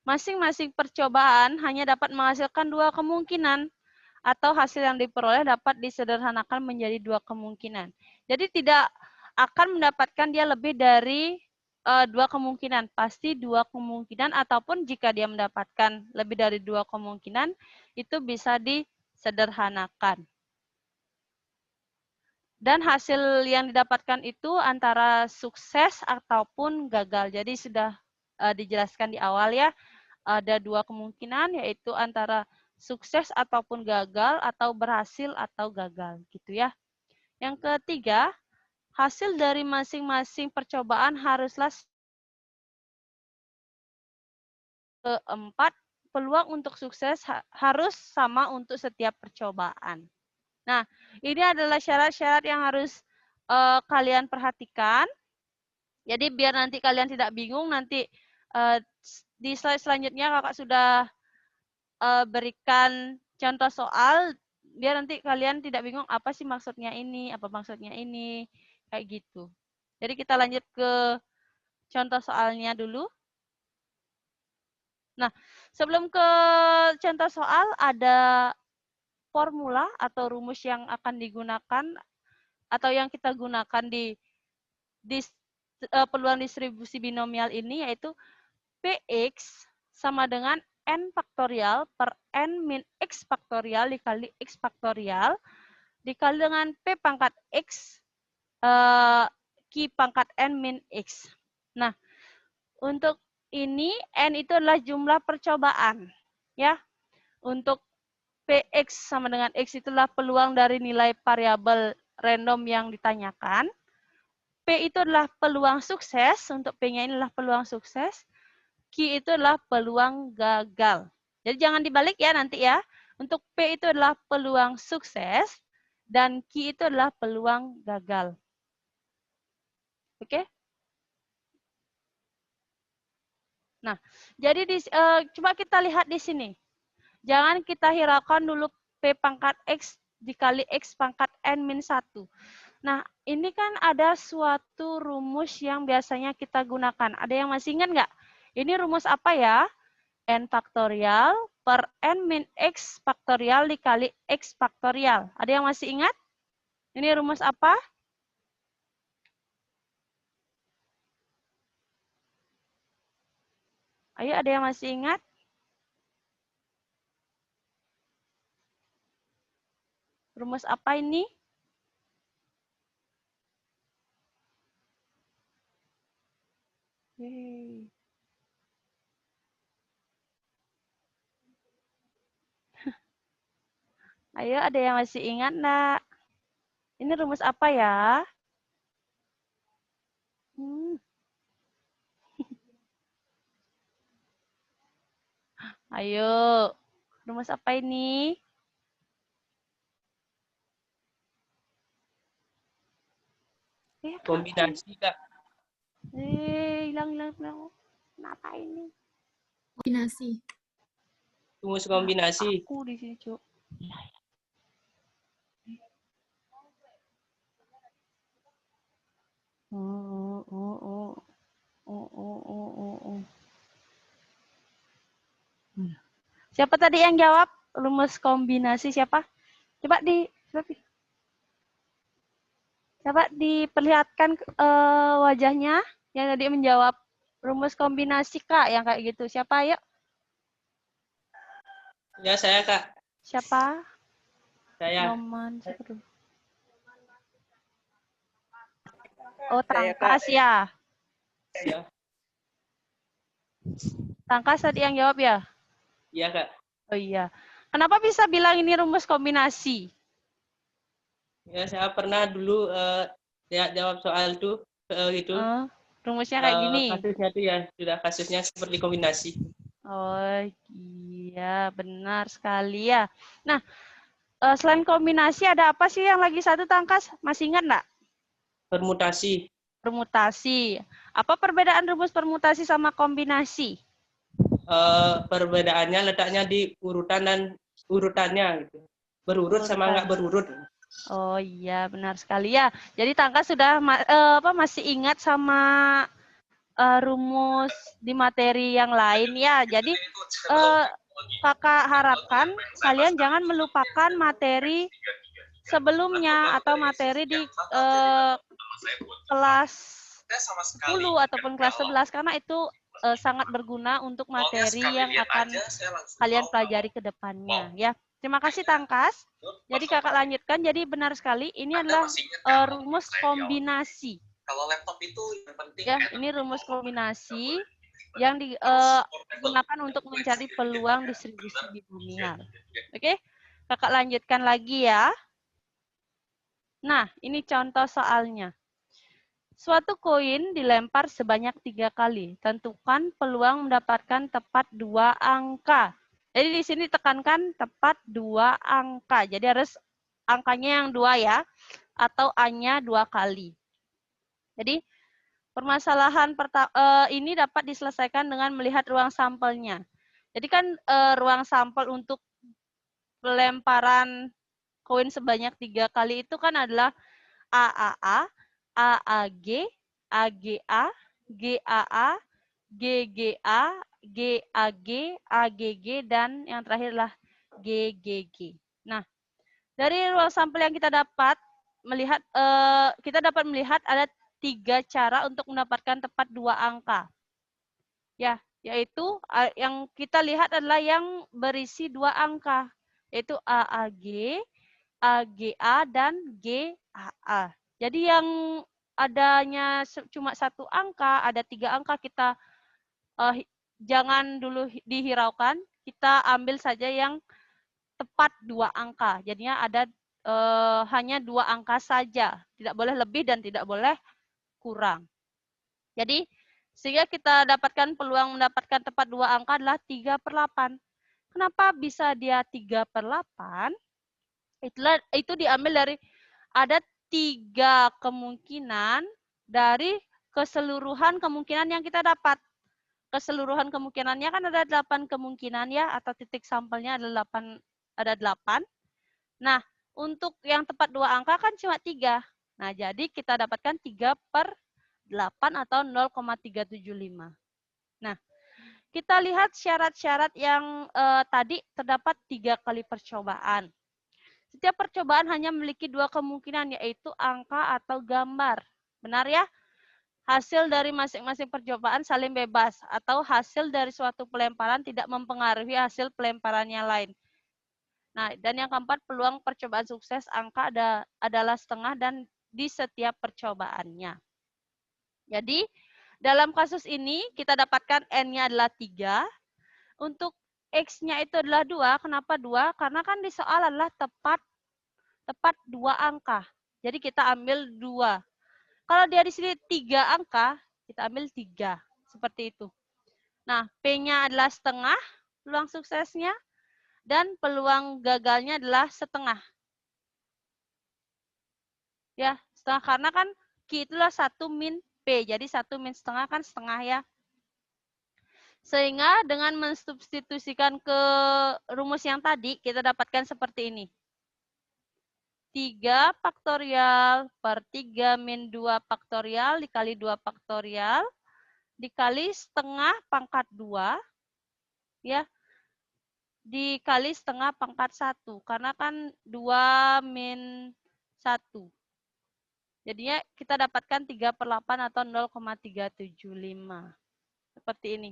masing-masing percobaan hanya dapat menghasilkan 2 kemungkinan, atau hasil yang diperoleh dapat disederhanakan menjadi 2 kemungkinan. Jadi tidak akan mendapatkan dia lebih dari 2 kemungkinan. Pasti 2 kemungkinan, ataupun jika dia mendapatkan lebih dari 2 kemungkinan, itu bisa disederhanakan. Dan hasil yang didapatkan itu antara sukses ataupun gagal. Jadi sudah dijelaskan di awal ya, ada 2 kemungkinan, yaitu antara sukses ataupun gagal, atau berhasil atau gagal, gitu ya. Yang ketiga, hasil dari masing-masing percobaan haruslah. Keempat, peluang untuk sukses harus sama untuk setiap percobaan. Nah, ini adalah syarat-syarat yang harus kalian perhatikan. Jadi biar nanti kalian tidak bingung, nanti di slide selanjutnya kakak sudah berikan contoh soal, biar nanti kalian tidak bingung apa sih maksudnya ini, apa maksudnya ini, kayak gitu. Jadi kita lanjut ke contoh soalnya dulu. Nah, sebelum ke contoh soal, ada formula atau rumus yang akan digunakan atau yang kita gunakan di peluang distribusi binomial ini, yaitu Px sama dengan N faktorial per N min X faktorial dikali X faktorial dikali dengan P pangkat X Q pangkat N min X. Nah, untuk ini N itu adalah jumlah percobaan. Ya, untuk Px sama dengan X itulah peluang dari nilai variabel random yang ditanyakan. P itu adalah peluang sukses, untuk P-nya ini adalah peluang sukses. Q itu adalah peluang gagal. Jadi jangan dibalik ya nanti ya. Untuk P itu adalah peluang sukses dan Q itu adalah peluang gagal. Oke? Nah, jadi coba kita lihat di sini. Jangan kita hiraukan dulu P pangkat X dikali X pangkat N min 1. Nah, ini kan ada suatu rumus yang biasanya kita gunakan. Ada yang masih ingat nggak? Ini rumus apa ya? N faktorial per N min X faktorial dikali X faktorial. Ada yang masih ingat? Ini rumus apa? Ayo, ada yang masih ingat? Rumus apa ini? Ayo, ada yang masih ingat enggak? Ini rumus apa ya? Ayo, rumus apa ini? Kombinasi, Kak. Hilang. Kenapa ini? Kombinasi. Rumus kombinasi. Aku di sini, Cuk. Siapa tadi yang jawab rumus kombinasi? Siapa? Coba diperlihatkan wajahnya yang tadi menjawab rumus kombinasi, Kak, yang kayak gitu. Siapa? Ayo. Ya, saya, Kak. Siapa? Saya. Noman. Siapa dulu? Oh, Tangkas ya. Ya. Tangkas tadi yang jawab ya? Iya, Kak. Oh iya. Kenapa bisa bilang ini rumus kombinasi? Ya, saya pernah dulu jawab soal itu gitu. Rumusnya kayak gini. Kasusnya itu ya, sudah kasusnya seperti kombinasi. Oh iya, benar sekali ya. Nah, selain kombinasi ada apa sih yang lagi satu, Tangkas? Masih ingat nggak? Permutasi. Permutasi. Apa perbedaan rumus permutasi sama kombinasi? Perbedaannya letaknya di urutan dan urutannya gitu. Berurut sama nggak berurut. Oh iya, benar sekali ya. Jadi Tangkas sudah masih ingat sama rumus di materi yang lain ya. Jadi Kakak harapkan kalian jangan melupakan materi sebelumnya atau materi di kelas 10 ataupun kelas 11 karena itu sangat berguna untuk materi yang akan kalian pelajari ke depannya ya. Terima kasih Tangkas. Jadi Kakak lanjutkan. Jadi benar sekali ini adalah rumus kombinasi. Kalau laptop itu yang penting ya, ini rumus kombinasi yang digunakan untuk mencari peluang distribusi binomial. Oke, Kakak lanjutkan lagi ya. Nah, ini contoh soalnya. Suatu koin dilempar sebanyak 3 kali. Tentukan peluang mendapatkan tepat 2 angka. Jadi di sini tekankan tepat 2 angka. Jadi harus angkanya yang 2 ya. Atau A-nya 2 kali. Jadi permasalahan ini dapat diselesaikan dengan melihat ruang sampelnya. Jadi kan ruang sampel untuk pelemparan koin sebanyak 3 kali itu kan adalah AAA, AAG, AGA, GAA, GGA, GAG, AGG, dan yang terakhir adalah GGG. Nah, dari ruang sampel yang kita dapat melihat ada 3 cara untuk mendapatkan tepat 2 angka. Ya, yaitu yang kita lihat adalah yang berisi 2 angka, yaitu AAG, AGA, dan GAA. Jadi yang adanya cuma 1 angka, ada 3 angka, kita jangan dulu dihiraukan, kita ambil saja yang tepat 2 angka. Jadinya ada hanya 2 angka saja, tidak boleh lebih dan tidak boleh kurang. Jadi, sehingga kita dapatkan peluang mendapatkan tepat 2 angka adalah 3/8. Kenapa bisa dia 3/8? Itu diambil dari ada 3 kemungkinan dari keseluruhan kemungkinan yang kita dapat. Keseluruhan kemungkinannya kan ada 8 kemungkinan ya, atau titik sampelnya ada 8. Nah, untuk yang tepat 2 angka kan cuma 3. Nah, jadi kita dapatkan 3/8 atau 0,375. Nah, kita lihat syarat-syarat yang tadi terdapat 3 kali percobaan. Setiap percobaan hanya memiliki 2 kemungkinan, yaitu angka atau gambar. Benar ya? Hasil dari masing-masing percobaan saling bebas, atau hasil dari suatu pelemparan tidak mempengaruhi hasil pelemparan yang lain. Nah, dan yang keempat, peluang percobaan sukses angka adalah setengah dan di setiap percobaannya. Jadi, dalam kasus ini kita dapatkan N-nya adalah 3. Untuk X-nya itu adalah 2. Kenapa 2? Karena kan di soal adalah tepat 2 angka. Jadi kita ambil 2. Kalau dia di sini 3 angka, kita ambil 3. Seperti itu. Nah, P-nya adalah setengah, peluang suksesnya. Dan peluang gagalnya adalah setengah. Ya, setengah karena kan Q itulah 1 min P. Jadi 1 min setengah kan setengah ya. Sehingga dengan mensubstitusikan ke rumus yang tadi, kita dapatkan seperti ini. 3 faktorial per 3 min 2 faktorial dikali 2 faktorial dikali setengah pangkat 2 ya dikali setengah pangkat 1 karena kan 2 min 1. Jadinya kita dapatkan 3/8 atau 0,375. Seperti ini.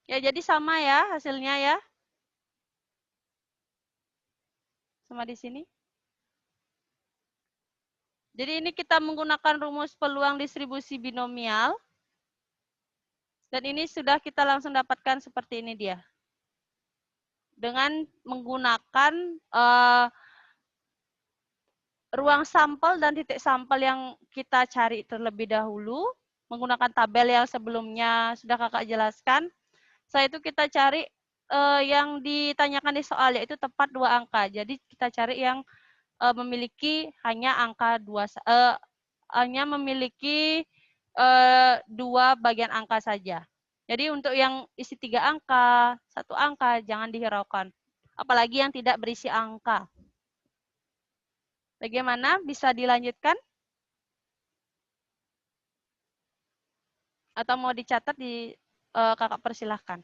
Ya, jadi sama ya hasilnya ya. Sama di sini. Jadi ini kita menggunakan rumus peluang distribusi binomial. Dan ini sudah kita langsung dapatkan seperti ini dia. Dengan menggunakan ruang sampel dan titik sampel yang kita cari terlebih dahulu. Menggunakan tabel yang sebelumnya sudah kakak jelaskan. Setelah itu kita cari yang ditanyakan di soal, yaitu tepat 2 angka. Jadi kita cari yang memiliki hanya angka 2, hanya memiliki 2 bagian angka saja. Jadi untuk yang isi 3 angka, 1 angka, jangan dihiraukan. Apalagi yang tidak berisi angka. Bagaimana? Bisa dilanjutkan? Atau mau dicatat di kakak persilahkan.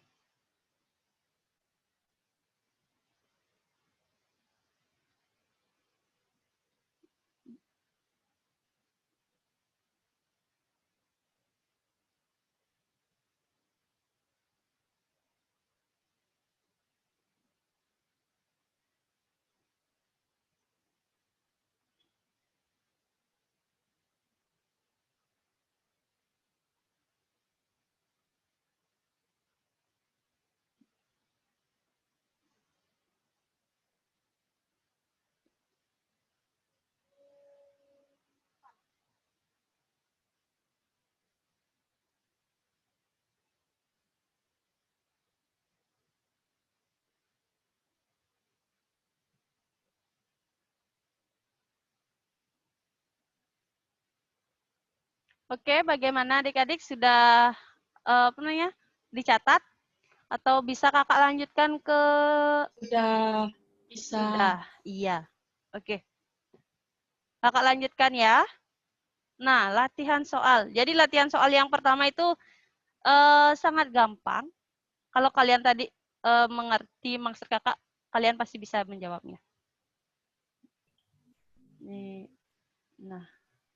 Oke, bagaimana adik-adik sudah apa namanya dicatat atau bisa kakak lanjutkan ke? Sudah bisa. Sudah, iya. Oke, kakak lanjutkan ya. Nah, latihan soal. Jadi latihan soal yang pertama itu sangat gampang. Kalau kalian tadi mengerti maksud kakak, kalian pasti bisa menjawabnya. Nah.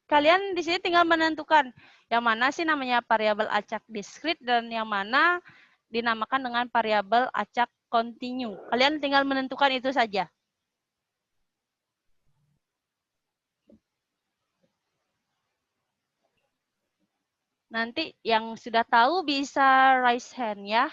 Kalian di sini tinggal menentukan yang mana sih namanya variabel acak diskrit dan yang mana dinamakan dengan variabel acak kontinu. Kalian tinggal menentukan itu saja. Nanti yang sudah tahu bisa raise hand ya.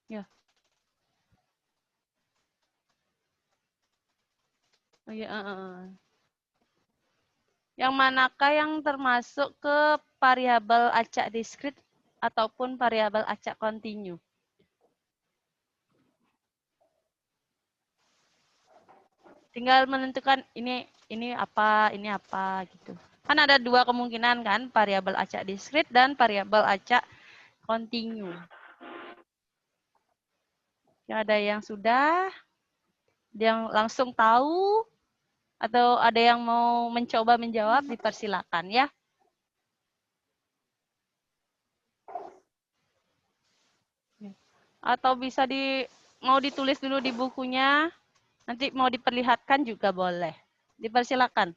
Ya. Oh, ya, Yang manakah yang termasuk ke variabel acak diskrit ataupun variabel acak kontinu? Tinggal menentukan ini apa gitu. Kan ada 2 kemungkinan kan, variabel acak diskrit dan variabel acak kontinu. Ada yang sudah, yang langsung tahu, atau ada yang mau mencoba menjawab, dipersilakan ya. Atau bisa mau ditulis dulu di bukunya, nanti mau diperlihatkan juga boleh. Dipersilakan.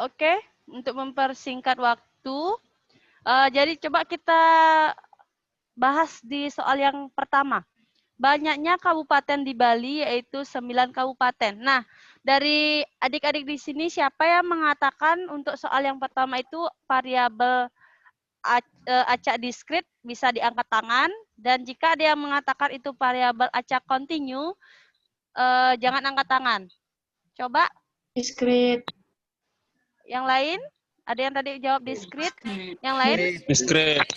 Oke, untuk mempersingkat waktu, jadi coba kita bahas di soal yang pertama. Banyaknya kabupaten di Bali yaitu 9 kabupaten. Nah, dari adik-adik di sini siapa yang mengatakan untuk soal yang pertama itu variabel acak diskrit bisa diangkat tangan, dan jika ada yang mengatakan itu variabel acak kontinu, jangan angkat tangan. Coba. Diskrit. Yang lain? Ada yang tadi jawab diskrit? Yang lain? Diskrit.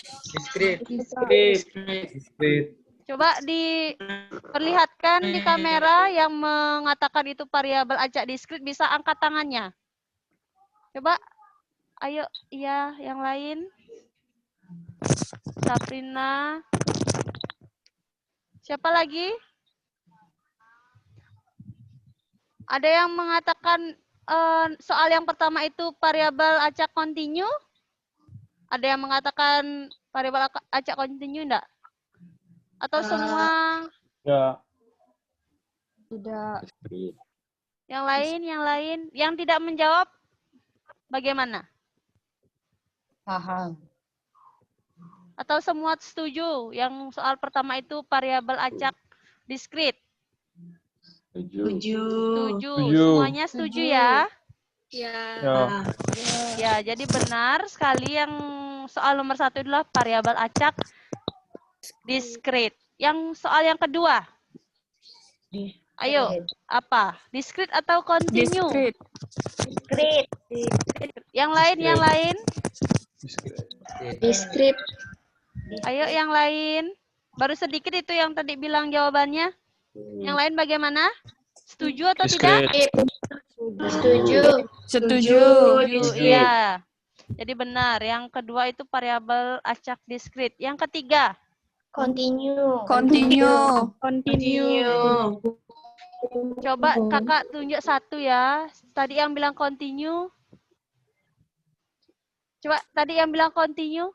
Coba diperlihatkan di kamera yang mengatakan itu variabel acak diskrit, bisa angkat tangannya. Coba, ayo, iya, yang lain. Sabrina. Siapa lagi? Ada yang mengatakan soal yang pertama itu variabel acak kontinu? Ada yang mengatakan variabel acak kontinu enggak? Atau semua? Ya. Tidak. Yang lain, yang tidak menjawab bagaimana? Paham. Atau semua setuju yang soal pertama itu variabel acak diskrit? Setuju. Setuju. Semuanya setuju ya? Ya. Ya, jadi benar sekali yang soal nomor 1 adalah variabel acak diskrit. Yang soal yang kedua. Ayo, apa? Diskrit atau kontinu? Diskrit. Yang lain? Diskrit. Ayo yang lain. Baru sedikit itu yang tadi bilang jawabannya. Yang lain bagaimana? Setuju atau tidak? Setuju. Setuju. Iya. Jadi benar. Yang kedua itu variabel acak diskrit. Yang ketiga. Continue. Coba kakak tunjuk satu ya. Tadi yang bilang continue. Coba tadi yang bilang continue.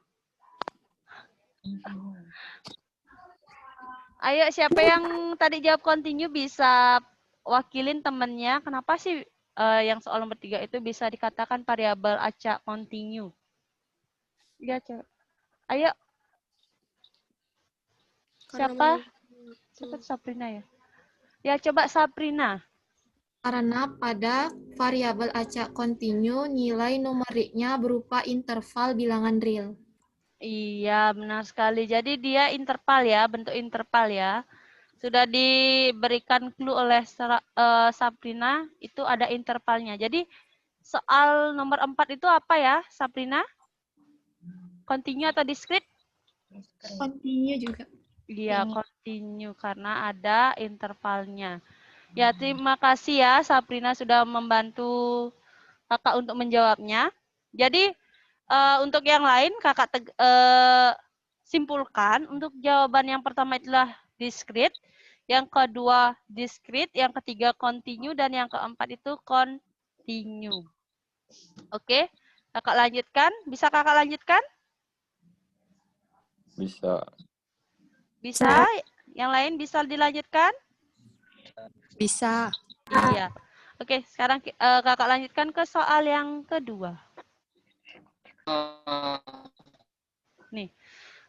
Ayo, siapa yang tadi jawab continue bisa wakilin temennya. Kenapa sih yang soal nomor 3 itu bisa dikatakan variabel acak continue? Ya, coba. Ayo. Siapa? Siapa Sabrina ya? Ya, coba Sabrina. Karena pada variabel acak kontinu nilai numeriknya berupa interval bilangan real. Iya, benar sekali. Jadi dia interval ya, bentuk interval ya. Sudah diberikan clue oleh Sabrina, itu ada intervalnya. Jadi soal nomor 4 itu apa ya, Sabrina? Continue atau diskrit? Continue juga. Iya, continue karena ada intervalnya. Ya, terima kasih ya Sabrina sudah membantu kakak untuk menjawabnya. Jadi untuk yang lain kakak simpulkan untuk jawaban yang pertama itulah diskrit, yang kedua diskrit, yang ketiga continue, dan yang keempat itu continue. Oke, kakak lanjutkan. Bisa kakak lanjutkan? Bisa. Bisa? Yang lain bisa dilanjutkan? Bisa. Iya. Oke, sekarang kakak lanjutkan ke soal yang kedua. Nih,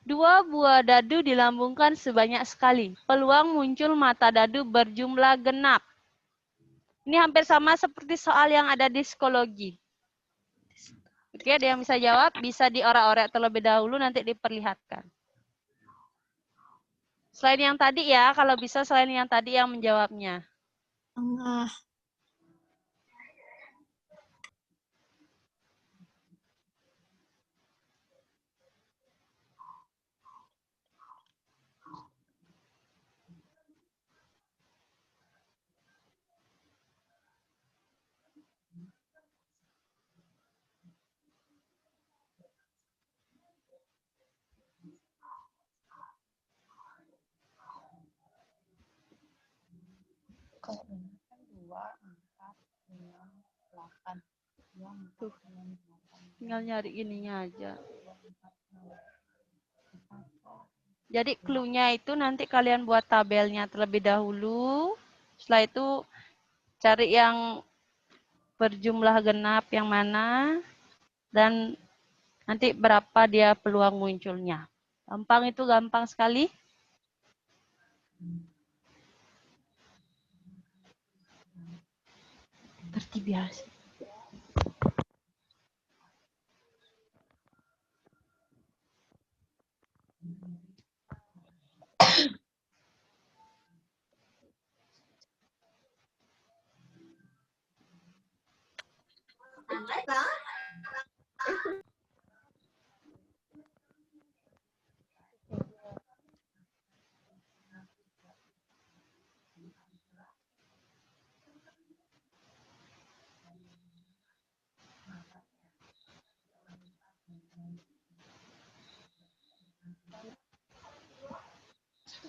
2 buah dadu dilambungkan sebanyak sekali. Peluang muncul mata dadu berjumlah genap. Ini hampir sama seperti soal yang ada di psikologi. Oke, ada yang bisa jawab? Bisa diorak-orak terlebih dahulu, nanti diperlihatkan. Selain yang tadi ya, kalau bisa selain yang tadi yang menjawabnya. Tuh, tinggal nyari ininya aja. Jadi clue-nya itu nanti kalian buat tabelnya terlebih dahulu. Setelah itu cari yang berjumlah genap yang mana, dan nanti berapa dia peluang munculnya. Gampang, itu gampang sekali. Tertib ya.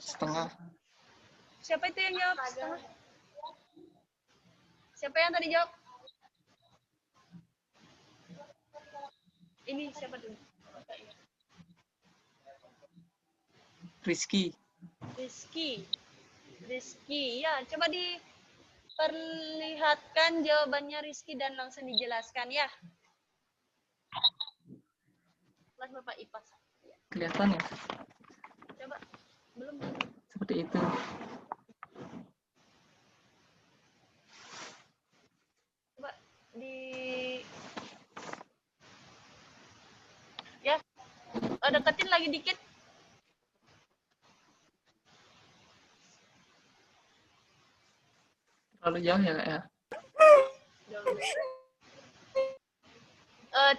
Setengah. Siapa itu yang jawab setengah? Siapa yang tadi jawab? Ini siapa dulu? Rizky. Rizky, ya coba diperlihatkan jawabannya Rizky dan langsung dijelaskan ya. Kelas Bapak IPA. Kelihatan ya? Coba, belum. Seperti itu. Coba ya, deketin lagi dikit. Terlalu jauh ya, Kak ya?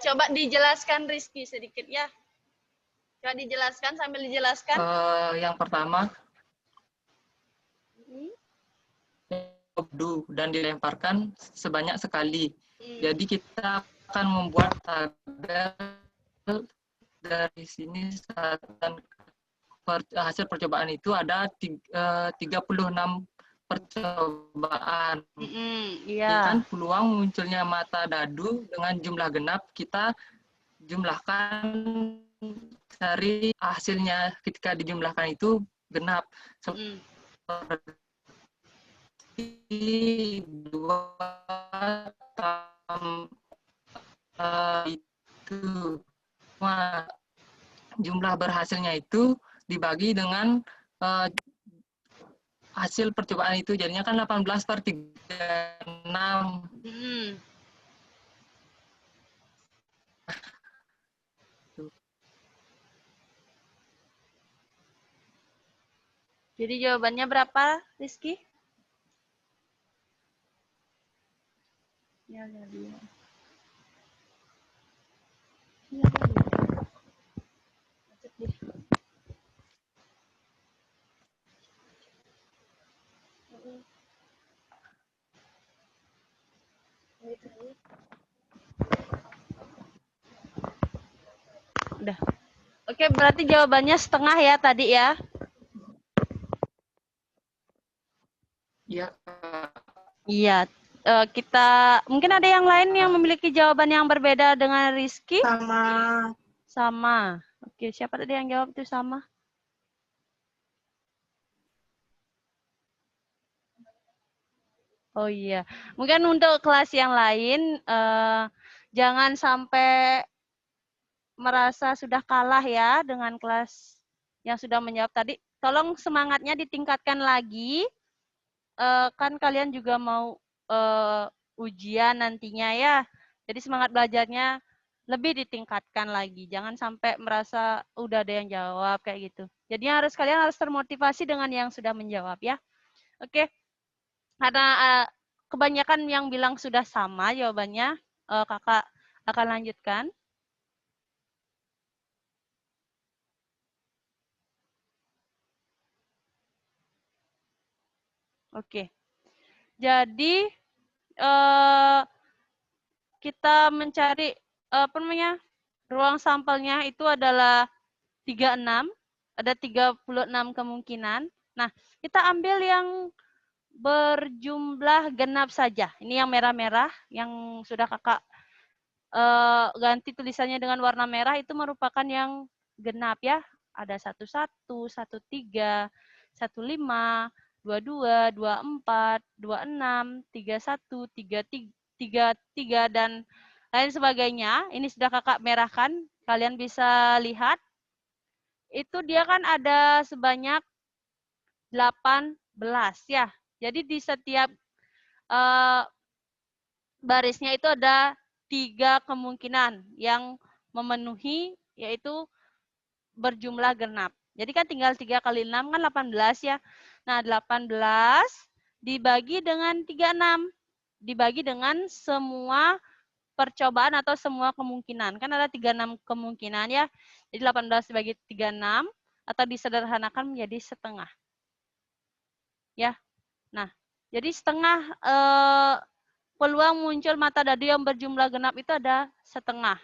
Coba dijelaskan Rizky sedikit ya. Coba dijelaskan sambil dijelaskan. Yang pertama, dan dilemparkan sebanyak sekali. Jadi kita akan membuat tabel dari sini hasil percobaan itu ada 36 percobaan. Iya. Kan peluang munculnya mata dadu dengan jumlah genap kita jumlahkan dari hasilnya ketika dijumlahkan itu genap. Seperti 2 itu. Nah, jumlah berhasilnya itu dibagi dengan hasil percobaan itu, jadinya kan 18/36. Jadi jawabannya berapa, Rizky? Ya, dia. Udah. Oke, berarti jawabannya setengah ya tadi ya. Iya. Iya. Kita mungkin ada yang lain yang memiliki jawaban yang berbeda dengan Rizky? Sama. Oke, siapa tadi yang jawab itu sama? Oh iya, mungkin untuk kelas yang lain jangan sampai merasa sudah kalah ya dengan kelas yang sudah menjawab tadi. Tolong semangatnya ditingkatkan lagi. Kan kalian juga mau ujian nantinya ya. Jadi semangat belajarnya lebih ditingkatkan lagi. Jangan sampai merasa udah ada yang jawab kayak gitu. Jadi kalian harus termotivasi dengan yang sudah menjawab ya. Oke. Karena kebanyakan yang bilang sudah sama jawabannya, kakak akan lanjutkan. Oke. Jadi kita mencari ruang sampelnya itu adalah 36. Ada 36 kemungkinan. Nah, kita ambil yang berjumlah genap saja. Ini yang merah-merah, yang sudah kakak ganti tulisannya dengan warna merah, itu merupakan yang genap ya. Ada 11, 13, 15, 22, 24, 26, 31, 3 dan lain sebagainya. Ini sudah kakak merahkan, kalian bisa lihat. Itu dia kan ada sebanyak 18 ya. Jadi di setiap barisnya itu ada 3 kemungkinan yang memenuhi, yaitu berjumlah genap. Jadi kan tinggal 3 kali 6 kan 18 ya. Nah, 18 dibagi dengan 36. Dibagi dengan semua percobaan atau semua kemungkinan. Kan ada 36 kemungkinan ya. Jadi 18 dibagi 36 atau disederhanakan menjadi setengah. Ya. Nah, jadi setengah peluang muncul mata dadu yang berjumlah genap itu ada setengah.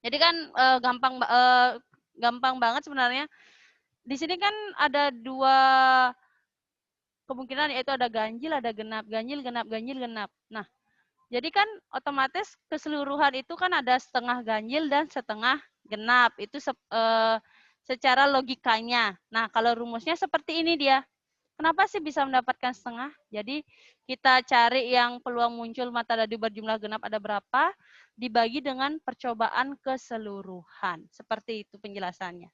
Jadi kan gampang banget sebenarnya. Di sini kan ada 2 kemungkinan, yaitu ada ganjil, ada genap. Ganjil, genap, ganjil, genap. Nah, jadi kan otomatis keseluruhan itu kan ada setengah ganjil dan setengah genap. Itu secara logikanya. Nah, kalau rumusnya seperti ini dia. Kenapa sih bisa mendapatkan setengah? Jadi kita cari yang peluang muncul mata dadu berjumlah genap ada berapa, dibagi dengan percobaan keseluruhan. Seperti itu penjelasannya.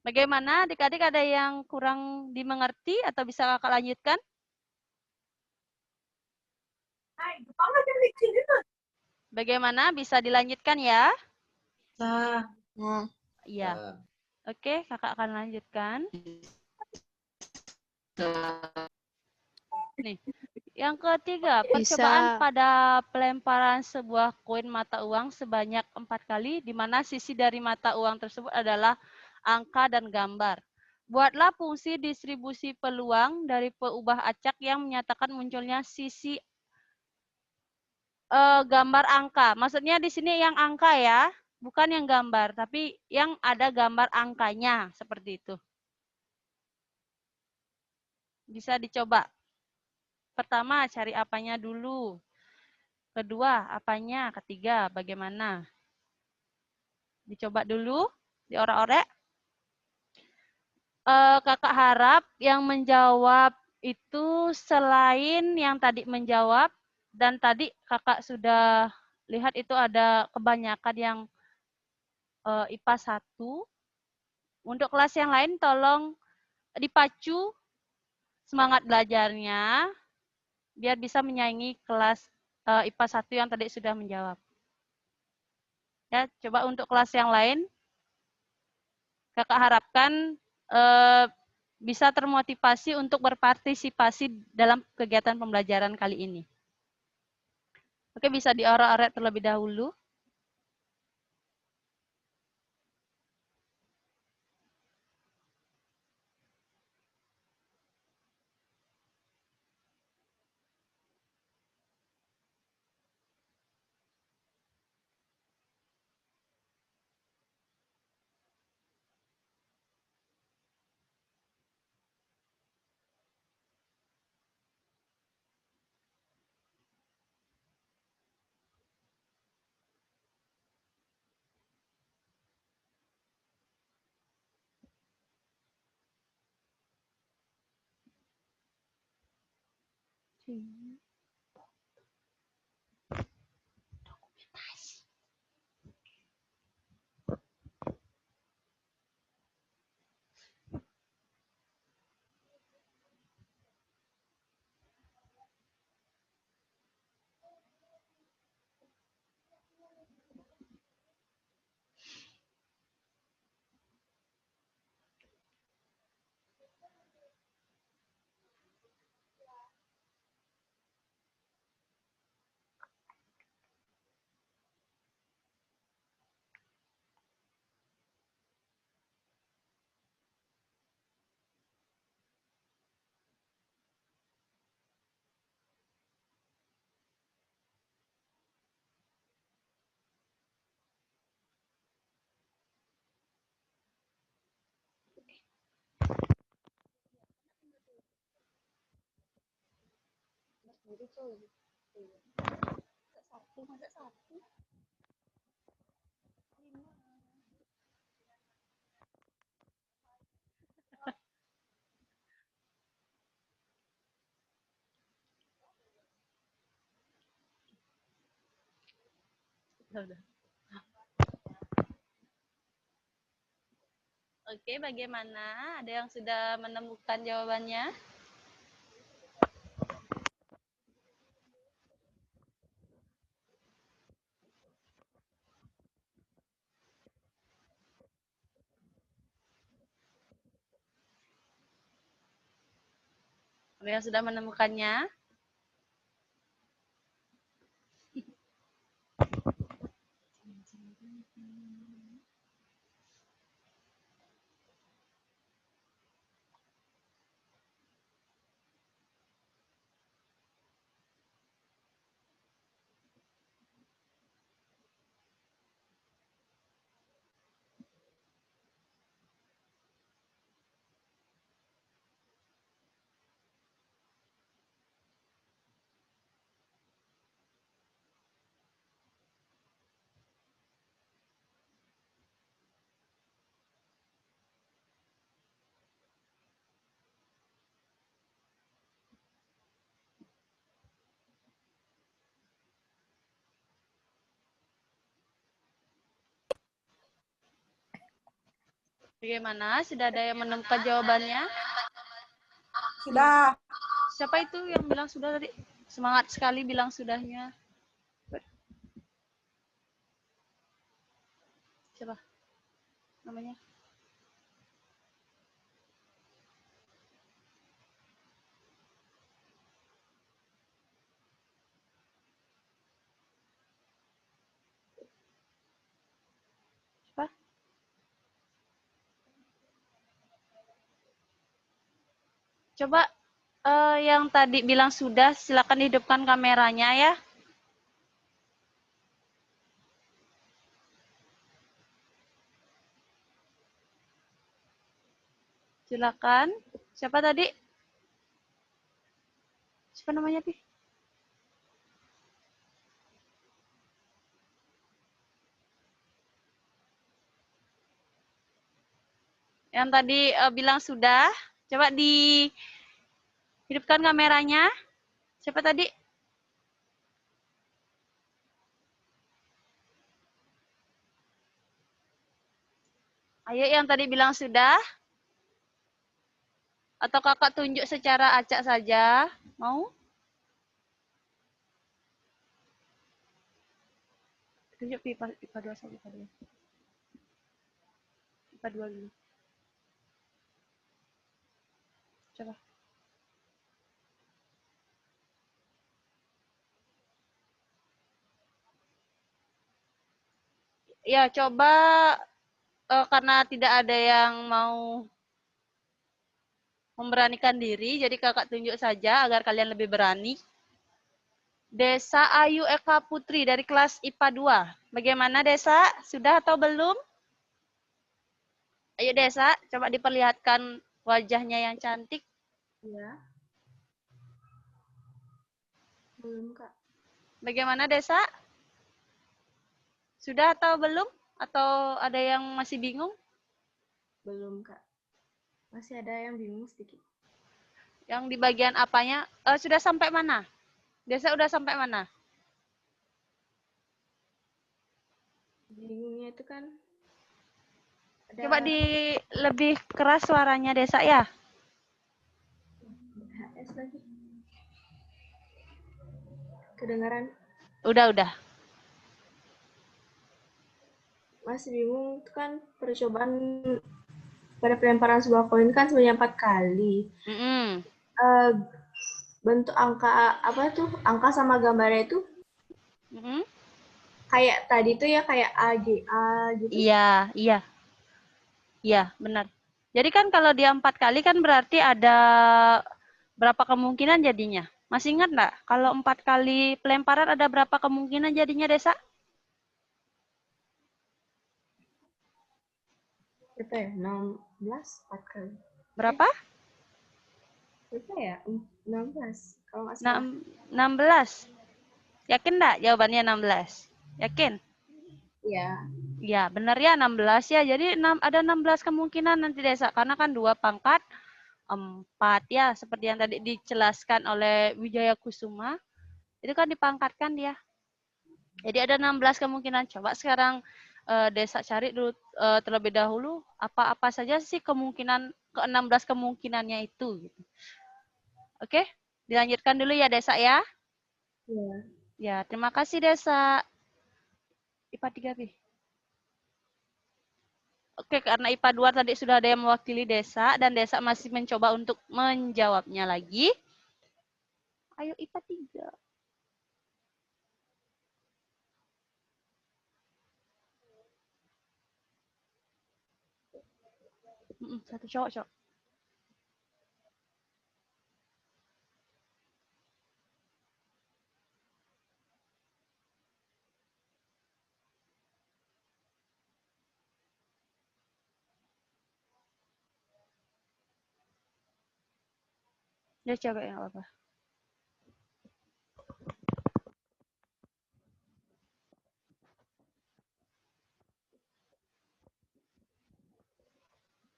Bagaimana adik-adik, ada yang kurang dimengerti atau bisa kakak lanjutkan? Bagaimana, bisa dilanjutkan ya? Iya. Oke, kakak akan lanjutkan. Nih, yang ketiga, percobaan pada pelemparan sebuah koin mata uang sebanyak 4 kali, di mana sisi dari mata uang tersebut adalah angka dan gambar. Buatlah fungsi distribusi peluang dari peubah acak yang menyatakan munculnya sisi gambar angka. Maksudnya di sini yang angka ya, bukan yang gambar, tapi yang ada gambar angkanya, seperti itu. Bisa dicoba. Pertama, cari apanya dulu. Kedua, apanya. Ketiga, bagaimana. Dicoba dulu, diorek-orek. Kakak harap yang menjawab itu selain yang tadi menjawab, dan tadi kakak sudah lihat itu ada kebanyakan yang IPA 1. Untuk kelas yang lain tolong dipacu semangat belajarnya, biar bisa menyaingi kelas IPA 1 yang tadi sudah menjawab. Ya, coba untuk kelas yang lain, kakak harapkan bisa termotivasi untuk berpartisipasi dalam kegiatan pembelajaran kali ini. Oke, bisa diorek-orek terlebih dahulu. Udah. Oke, bagaimana? Ada yang sudah menemukan jawabannya? Ada yang sudah menemukannya? Bagaimana? Sudah ada yang menemukan jawabannya? Sudah. Siapa itu yang bilang sudah tadi? Semangat sekali bilang sudahnya. Siapa namanya? Siapa? Coba yang tadi bilang sudah, silakan hidupkan kameranya ya. Silakan. Siapa tadi? Siapa namanya, Pi? Yang tadi bilang sudah. Coba dihidupkan kameranya. Siapa tadi? Ayo yang tadi bilang sudah. Atau kakak tunjuk secara acak saja. Mau? Tunjuk IPA 2 saja. IPA 2 dulu. Coba. Ya, coba karena tidak ada yang mau memberanikan diri, jadi kakak tunjuk saja agar kalian lebih berani. Desa Ayu Eka Putri dari kelas IPA 2. Bagaimana Desa? Sudah atau belum? Ayo Desa, coba diperlihatkan wajahnya yang cantik. Ya. Belum, Kak. Bagaimana Desa? Sudah atau belum? Atau ada yang masih bingung? Belum, Kak. Masih ada yang bingung sedikit. Yang di bagian apanya? Sudah sampai mana? Desa udah sampai mana? Bingungnya itu kan ada Coba lebih keras suaranya Desa ya. HS lagi. Kedengaran? Udah. Masih bingung itu kan percobaan pada pelemparan sebuah koin kan sebanyak 4 kali. Bentuk angka apa tuh? Angka sama gambarnya itu kayak tadi tuh ya kayak AGA gitu. Iya, benar. Jadi kan kalau dia 4 kali kan berarti ada berapa kemungkinan jadinya? Masih ingat nggak? Kalau 4 kali pelemparan ada berapa kemungkinan jadinya Desa? Berapa ya? 16 4 kali. Berapa? Berapa ya? 16. Kalau nggak salah. 16. Yakin nggak jawabannya 16? Yakin? Iya. Ya, benar ya 16 ya. Jadi ada 16 kemungkinan nanti Desa. Karena kan 2 pangkat 4 ya. Seperti yang tadi dijelaskan oleh Wijaya Kusuma. Itu kan dipangkatkan dia. Jadi ada 16 kemungkinan. Coba sekarang Desa cari dulu terlebih dahulu apa-apa saja sih kemungkinan ke-16 kemungkinannya itu. Gitu. Oke, dilanjutkan dulu ya Desa ya. Iya. Ya, terima kasih Desa. IPA 3B. Oke, karena IPA 2 tadi sudah ada yang mewakili Desa dan Desa masih mencoba untuk menjawabnya lagi. Ayo IPA 3. Satu cowok. Dia cewek yang apa?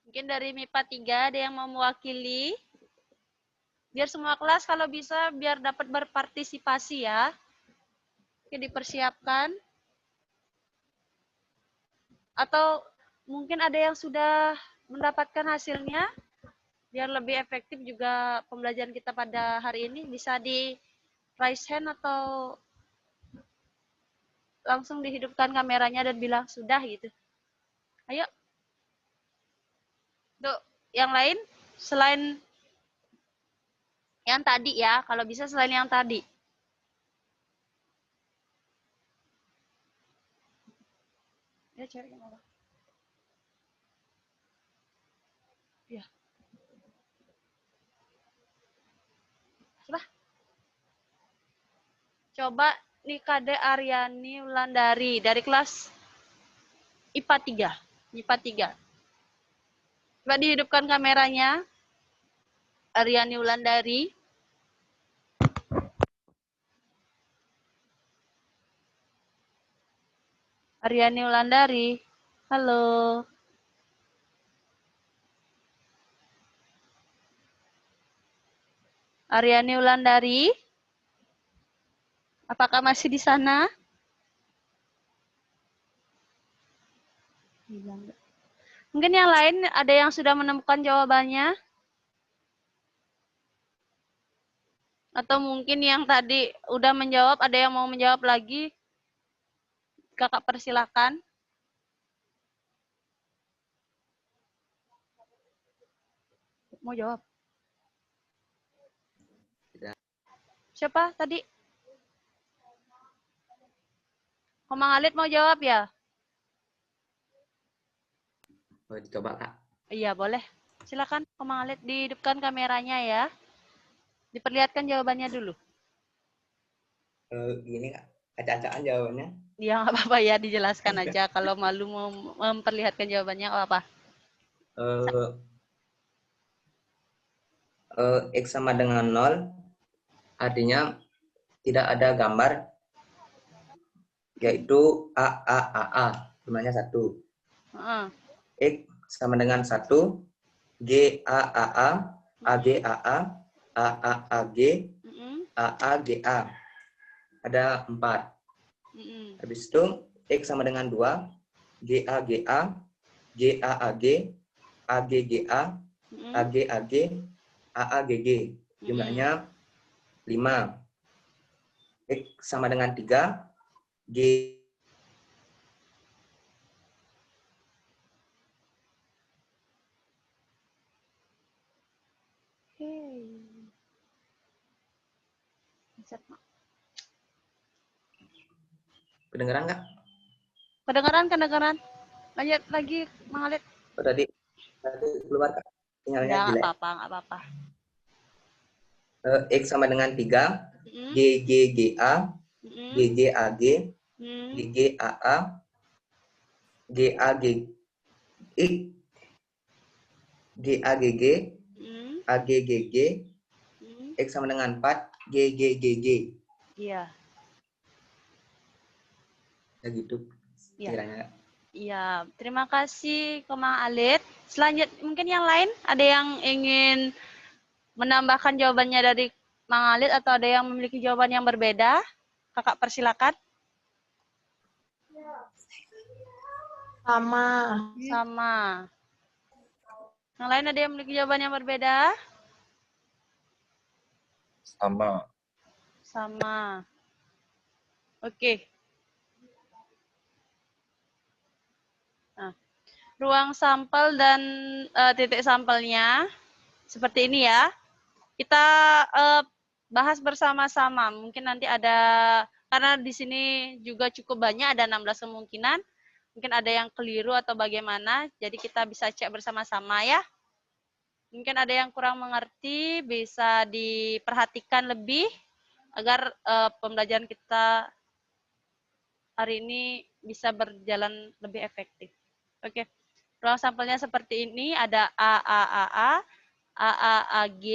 Mungkin dari MIPA 3 ada yang mau mewakili. Biar semua kelas kalau bisa biar dapat berpartisipasi ya. Oke, dipersiapkan. Atau mungkin ada yang sudah mendapatkan hasilnya. Biar lebih efektif juga pembelajaran kita pada hari ini. Bisa di raise hand atau langsung dihidupkan kameranya dan bilang sudah gitu. Ayo. Untuk yang lain selain yang tadi ya, kalau bisa selain yang tadi. Ya, cari yang apa? Ya. Coba. Coba Nikade Aryani Wulandari dari kelas IPA 3. IPA 3. Coba dihidupkan kameranya. Aryani Wulandari. Aryani Wulandari. Halo. Aryani Wulandari. Apakah masih di sana? Mungkin yang lain ada yang sudah menemukan jawabannya? Atau mungkin yang tadi udah menjawab, ada yang mau menjawab lagi? Kakak persilakan. Mau jawab? Siapa tadi? Komang Alit mau jawab ya? Boleh dicoba, Kak. Iya, boleh. Silakan Komang Alit dihidupkan kameranya ya. Diperlihatkan jawabannya dulu. Gini, Kak. Acak-acakan jawabannya. Ya, nggak apa-apa ya, dijelaskan aja. Kalau malu mau memperlihatkan jawabannya, nggak apa-apa. X sama dengan 0, artinya tidak ada gambar, yaitu A, jumlahnya 1. X sama dengan 1, G, A, AG, AG, AA, ada 4. Habis itu, X sama dengan 2, GA, GAG, AGGA, AGAG, AAGG. Jumlahnya 5. X sama dengan 3, G. Kedengeran nggak? Kedengeran. Lanjut lagi, Mang Alit. Oh, tadi keluar, Kak. Sinyalnya jelek. Nggak apa-apa. X sama dengan 3, GGGA, GGAG, GGAA, GAGG, GAGG, AGGG, X sama dengan 4, GGGG. Iya. Ya gitu. Kiranya. Iya, terima kasih Komang Alit. Selanjutnya mungkin yang lain ada yang ingin menambahkan jawabannya dari Mang Alit atau ada yang memiliki jawaban yang berbeda? Kakak persilakan. Sama. Sama. Yang lain ada yang memiliki jawaban yang berbeda? Sama. Sama. Oke. Nah, ruang sampel dan titik sampelnya seperti ini ya. Kita bahas bersama-sama. Mungkin nanti ada, karena di sini juga cukup banyak, ada 16 kemungkinan. Mungkin ada yang keliru atau bagaimana, jadi kita bisa cek bersama-sama ya. Mungkin ada yang kurang mengerti, bisa diperhatikan lebih agar pembelajaran kita hari ini bisa berjalan lebih efektif. Oke, ruang sampelnya seperti ini, ada AAAA, AAAG,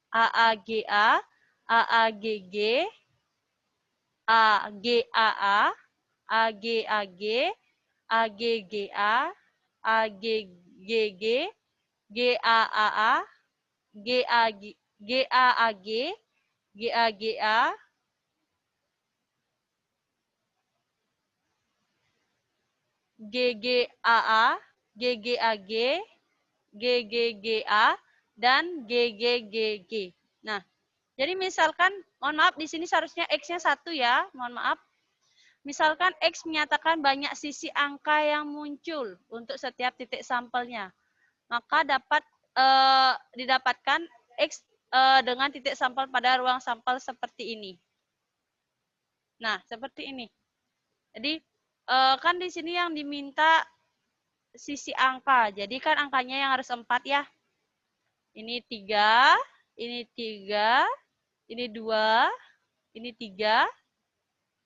AAGA, AAGG, AGAA, AGAG, AGGA, AGGG, GAAA, GAG, GAAG, GAGA, GGAA, GGAG, GGGA, dan GGGG. Nah, jadi misalkan, mohon maaf, di sini seharusnya X-nya 1 ya, mohon maaf. Misalkan X menyatakan banyak sisi angka yang muncul untuk setiap titik sampelnya. Maka dapat didapatkan X dengan titik sampel pada ruang sampel seperti ini. Nah, seperti ini. Jadi, kan di sini yang diminta sisi angka. Jadi kan angkanya yang harus 4 ya. Ini 3, ini 3, ini 2, ini 3,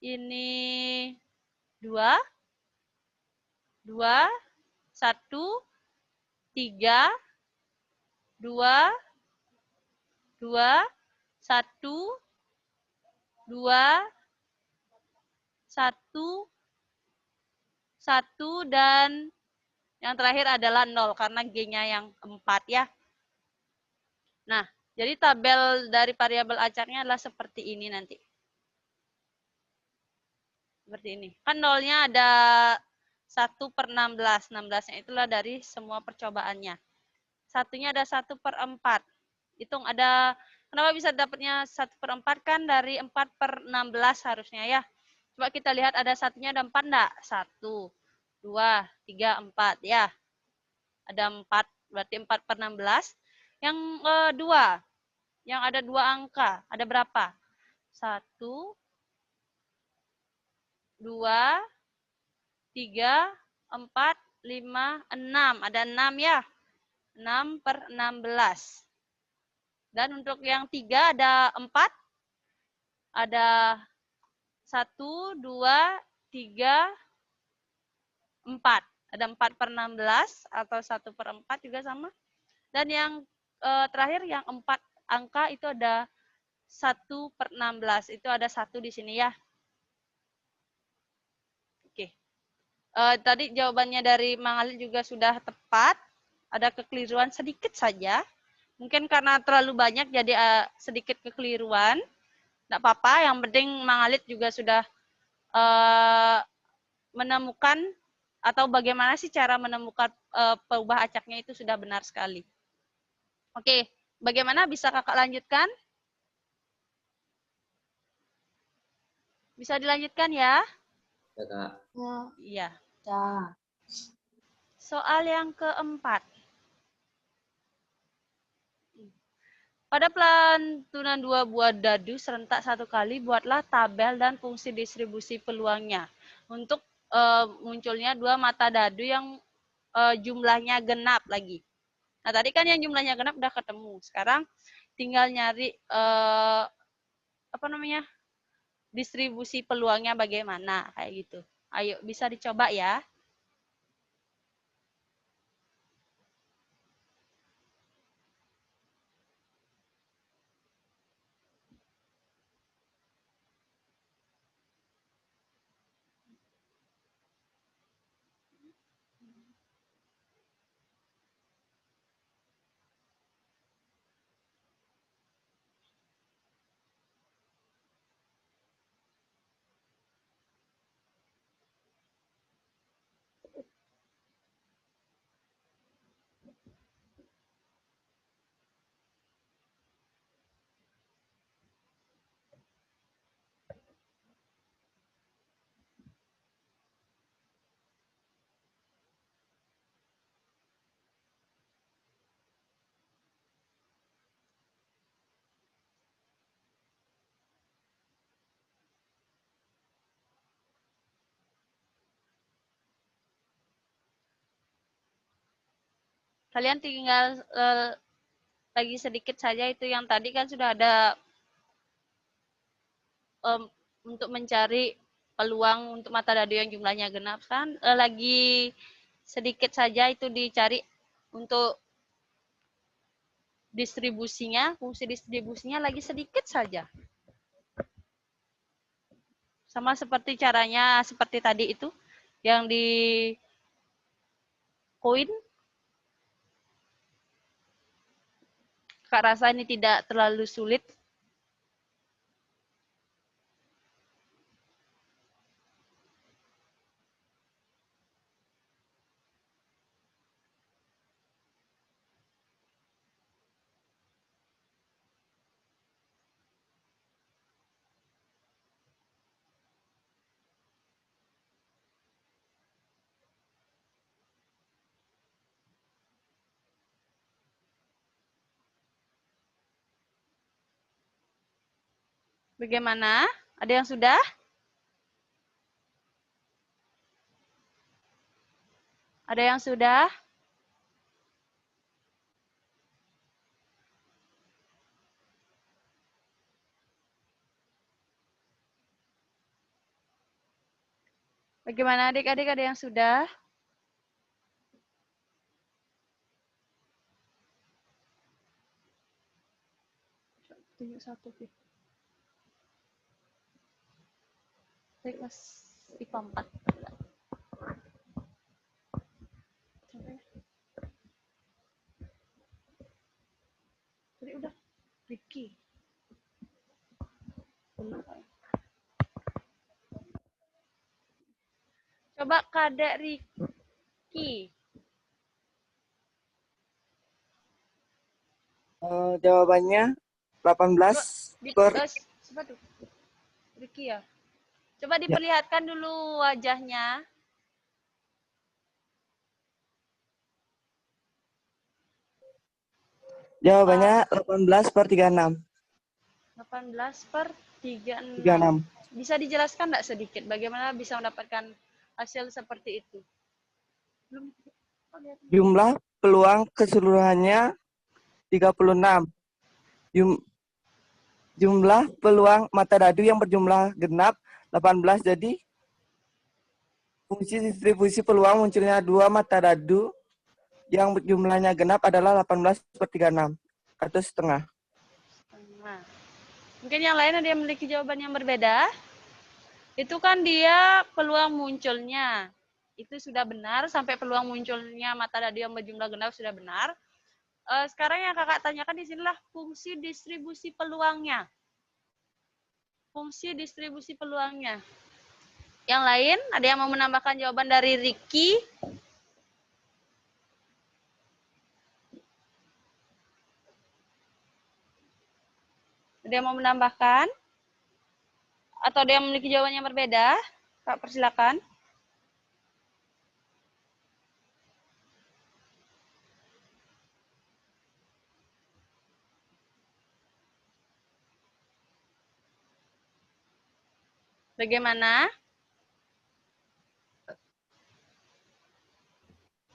ini 2, 2, 1, 3, 2, 2, 1, 2, 1, 1, dan yang terakhir adalah 0 karena G-nya yang 4 ya. Nah, jadi tabel dari variabel acaknya adalah seperti ini nanti. Seperti ini. Kan nolnya ada 1/16. 16-nya itulah dari semua percobaannya. Satunya ada 1/4. Hitung ada, kenapa bisa dapatnya 1/4 kan dari 4/16 harusnya ya. Coba kita lihat ada satunya ada 4 enggak? 1, 2, 3, 4 ya. Ada 4, berarti 4/16. Yang kedua, yang ada 2 angka, ada berapa? 1, 2, 3, 4, 5, 6. Ada 6 ya. 6/16. Dan untuk yang 3 ada 4. Ada 1, 2, 3, 4. Ada 4/16 atau 1/4 juga sama. Dan yang terakhir yang 4 angka itu ada 1/16. Itu ada 1 di sini ya. Oke. Tadi jawabannya dari Mang Ali juga sudah tepat. Ada kekeliruan sedikit saja. Mungkin karena terlalu banyak jadi sedikit kekeliruan. Tidak apa-apa, yang penting Mang Alit juga sudah menemukan atau bagaimana sih cara menemukan peubah acaknya itu sudah benar sekali. Oke, bagaimana bisa kakak lanjutkan? Bisa dilanjutkan ya? Ya, Kak. Iya. Ya. Soal yang keempat. Pada pelantunan 2 buah dadu serentak 1 kali, buatlah tabel dan fungsi distribusi peluangnya. Untuk munculnya 2 mata dadu yang jumlahnya genap lagi. Nah, tadi kan yang jumlahnya genap udah ketemu. Sekarang tinggal nyari distribusi peluangnya bagaimana, kayak gitu. Ayo, bisa dicoba ya. Kalian tinggal lagi sedikit saja itu yang tadi kan sudah ada untuk mencari peluang untuk mata dadu yang jumlahnya genap kan lagi sedikit saja itu dicari untuk distribusinya, fungsi distribusinya lagi sedikit saja. Sama seperti caranya seperti tadi itu yang di koin. Kak rasa ini tidak terlalu sulit. Bagaimana? Ada yang sudah? Ada yang sudah? Bagaimana adik-adik, ada yang sudah? Tunjuk satu, kelas IPA 4. Tadi udah, Ricky. Coba Kadek Ricky. Jawabannya 18 per... Coba tuh. Ricky ya. Coba diperlihatkan dulu wajahnya. Jawabannya 18 per 36. 18 per 36. 36. Bisa dijelaskan nggak sedikit bagaimana bisa mendapatkan hasil seperti itu? Jumlah peluang keseluruhannya 36. Jumlah peluang mata dadu yang berjumlah genap 18. Jadi fungsi distribusi peluang munculnya 2 mata dadu yang jumlahnya genap adalah 18 per 36 atau setengah. Mungkin yang lain ada yang memiliki jawaban yang berbeda. Itu kan dia peluang munculnya. Itu sudah benar, sampai peluang munculnya mata dadu yang berjumlah genap sudah benar. Sekarang yang kakak tanyakan di sinilah fungsi distribusi peluangnya. Fungsi distribusi peluangnya. Yang lain, ada yang mau menambahkan jawaban dari Ricky? Ada yang mau menambahkan? Atau ada yang memiliki jawaban yang berbeda? Kak, persilakan. Bagaimana?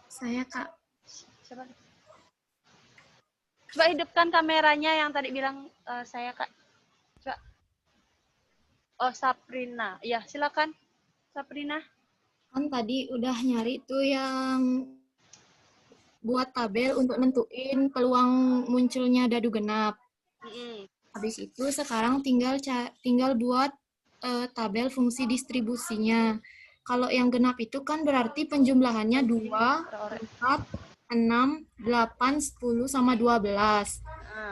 Saya, Kak. Coba hidupkan kameranya yang tadi bilang saya, Kak. Coba. Oh, Saprina. Ya, silakan. Saprina. Kan tadi udah nyari tuh yang buat tabel untuk nentuin peluang munculnya dadu genap. Habis itu sekarang tinggal buat tabel fungsi distribusinya. Kalau yang genap itu kan berarti penjumlahannya 2, 4, 6, 8, 10, sama 12.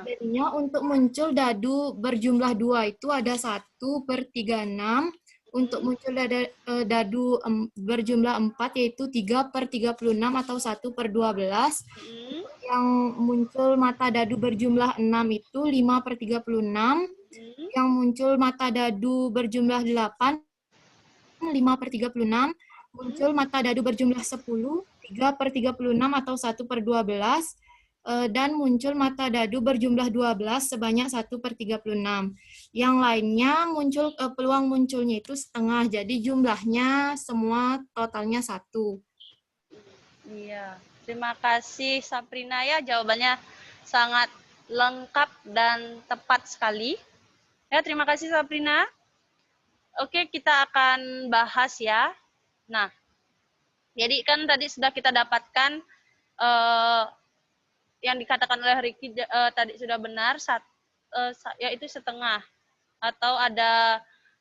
Jadinya untuk muncul dadu berjumlah 2 itu ada 1 per 36. Untuk muncul dadu berjumlah 4 yaitu 3 per 36 atau 1 per 12. Yang muncul mata dadu berjumlah 6 itu 5 per 36. Yang muncul mata dadu berjumlah 8, 5 per 36. Muncul mata dadu berjumlah 10, 3 per 36 atau 1 per 12. Dan muncul mata dadu berjumlah 12 sebanyak 1 per 36. Yang lainnya muncul peluang munculnya itu setengah. Jadi jumlahnya semua totalnya 1. Iya. Terima kasih Sabrina ya, jawabannya sangat lengkap dan tepat sekali. Ya, terima kasih Sabrina. Oke, kita akan bahas ya. Nah, jadi kan tadi sudah kita dapatkan yang dikatakan oleh Ricky tadi sudah benar, yaitu setengah. Atau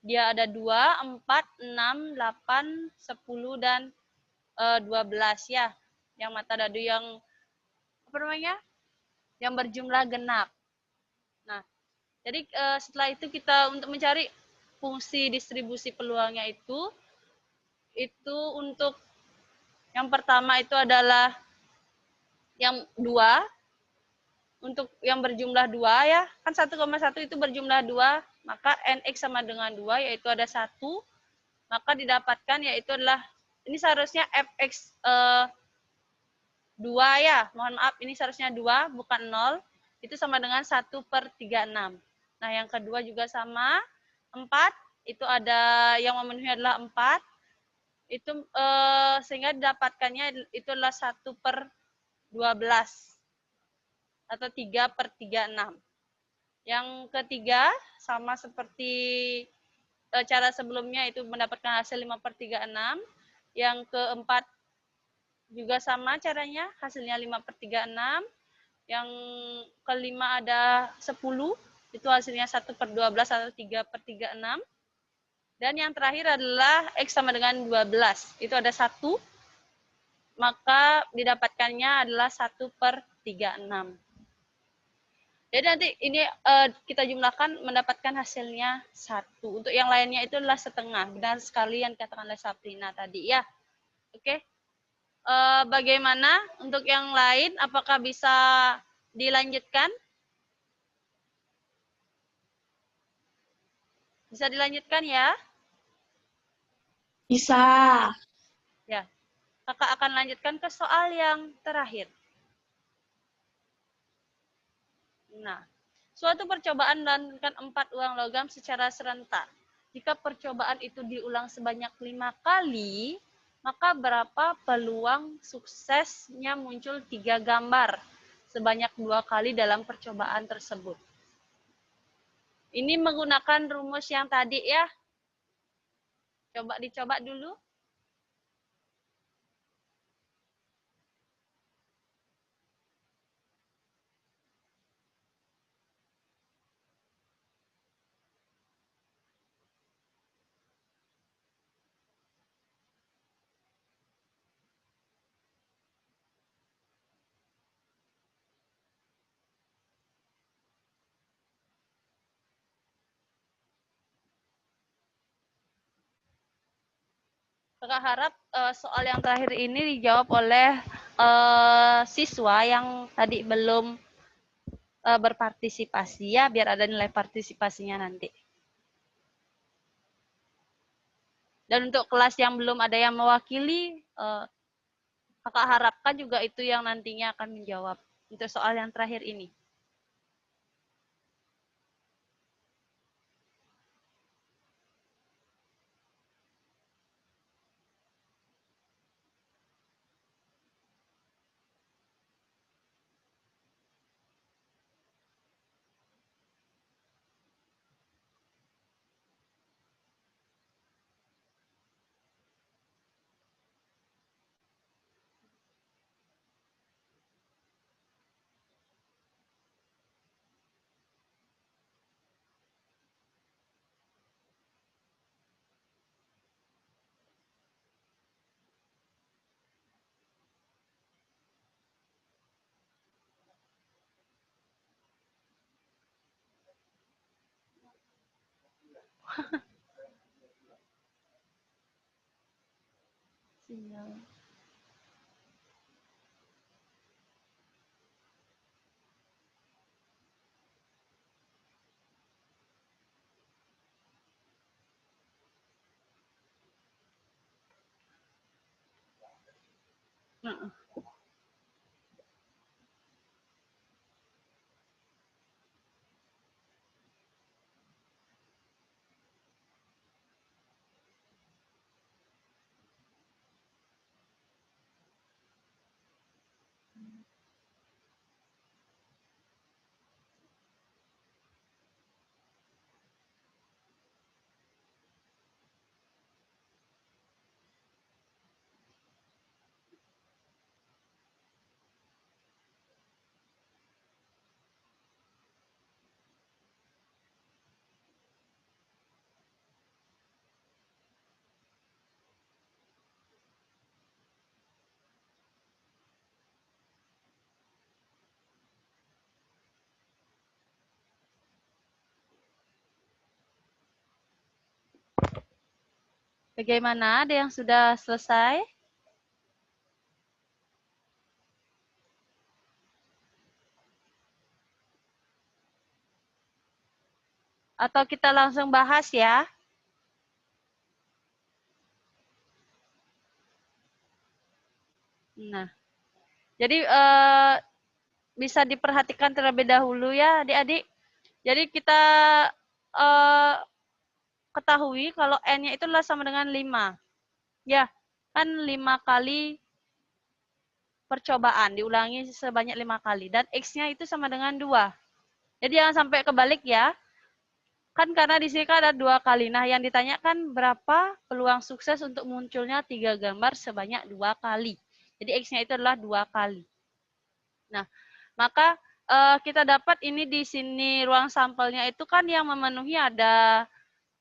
dia ada 2, 4, 6, 8, 10, dan 12 ya. Yang mata dadu yang apa namanya? Yang berjumlah genap. Nah, jadi setelah itu kita untuk mencari fungsi distribusi peluangnya itu untuk yang pertama itu adalah yang 2, untuk yang berjumlah 2 ya, kan 1,1 itu berjumlah 2, maka NX sama dengan 2, yaitu ada 1, maka didapatkan yaitu adalah, ini seharusnya FX 2 ya, mohon maaf, ini seharusnya 2, bukan 0, itu sama dengan 1/36. Nah, yang kedua juga sama, 4, itu ada yang memenuhi adalah 4, itu sehingga didapatkannya itu adalah 1/12 atau 3/36. Yang ketiga sama seperti cara sebelumnya, itu mendapatkan hasil 5/36. Yang keempat juga sama caranya, hasilnya 5/36. Yang kelima ada 10, itu hasilnya 1/12 atau 3/36. Dan yang terakhir adalah X sama dengan 12, itu ada 1, maka didapatkannya adalah 1/36. Jadi nanti ini kita jumlahkan mendapatkan hasilnya 1. Untuk yang lainnya itu adalah setengah. Benar sekali yang dikatakan oleh Sabrina tadi ya. Oke. Bagaimana untuk yang lain? Apakah bisa dilanjutkan? Bisa dilanjutkan ya? Bisa. Ya. Kakak akan lanjutkan ke soal yang terakhir. Nah, suatu percobaan melantunkan 4 uang logam secara serentak. Jika percobaan itu diulang sebanyak 5 kali, maka berapa peluang suksesnya muncul 3 gambar sebanyak 2 kali dalam percobaan tersebut? Ini menggunakan rumus yang tadi ya. Coba dicoba dulu. Kakak harap soal yang terakhir ini dijawab oleh siswa yang tadi belum berpartisipasi ya, biar ada nilai partisipasinya nanti. Dan untuk kelas yang belum ada yang mewakili, kakak harapkan juga itu yang nantinya akan menjawab untuk soal yang terakhir ini. Sinyal. Bagaimana? Ada yang sudah selesai? Atau kita langsung bahas ya? Nah, jadi bisa diperhatikan terlebih dahulu ya adik-adik. Jadi kita ketahui kalau N-nya itu adalah sama dengan 5. Ya, kan 5 kali percobaan, diulangi sebanyak 5 kali. Dan X-nya itu sama dengan 2. Jadi jangan sampai kebalik ya. Kan karena di sini kan ada 2 kali. Nah, yang ditanyakan berapa peluang sukses untuk munculnya 3 gambar sebanyak 2 kali. Jadi X-nya itu adalah 2 kali. Nah, maka kita dapat ini di sini ruang sampelnya itu kan yang memenuhi ada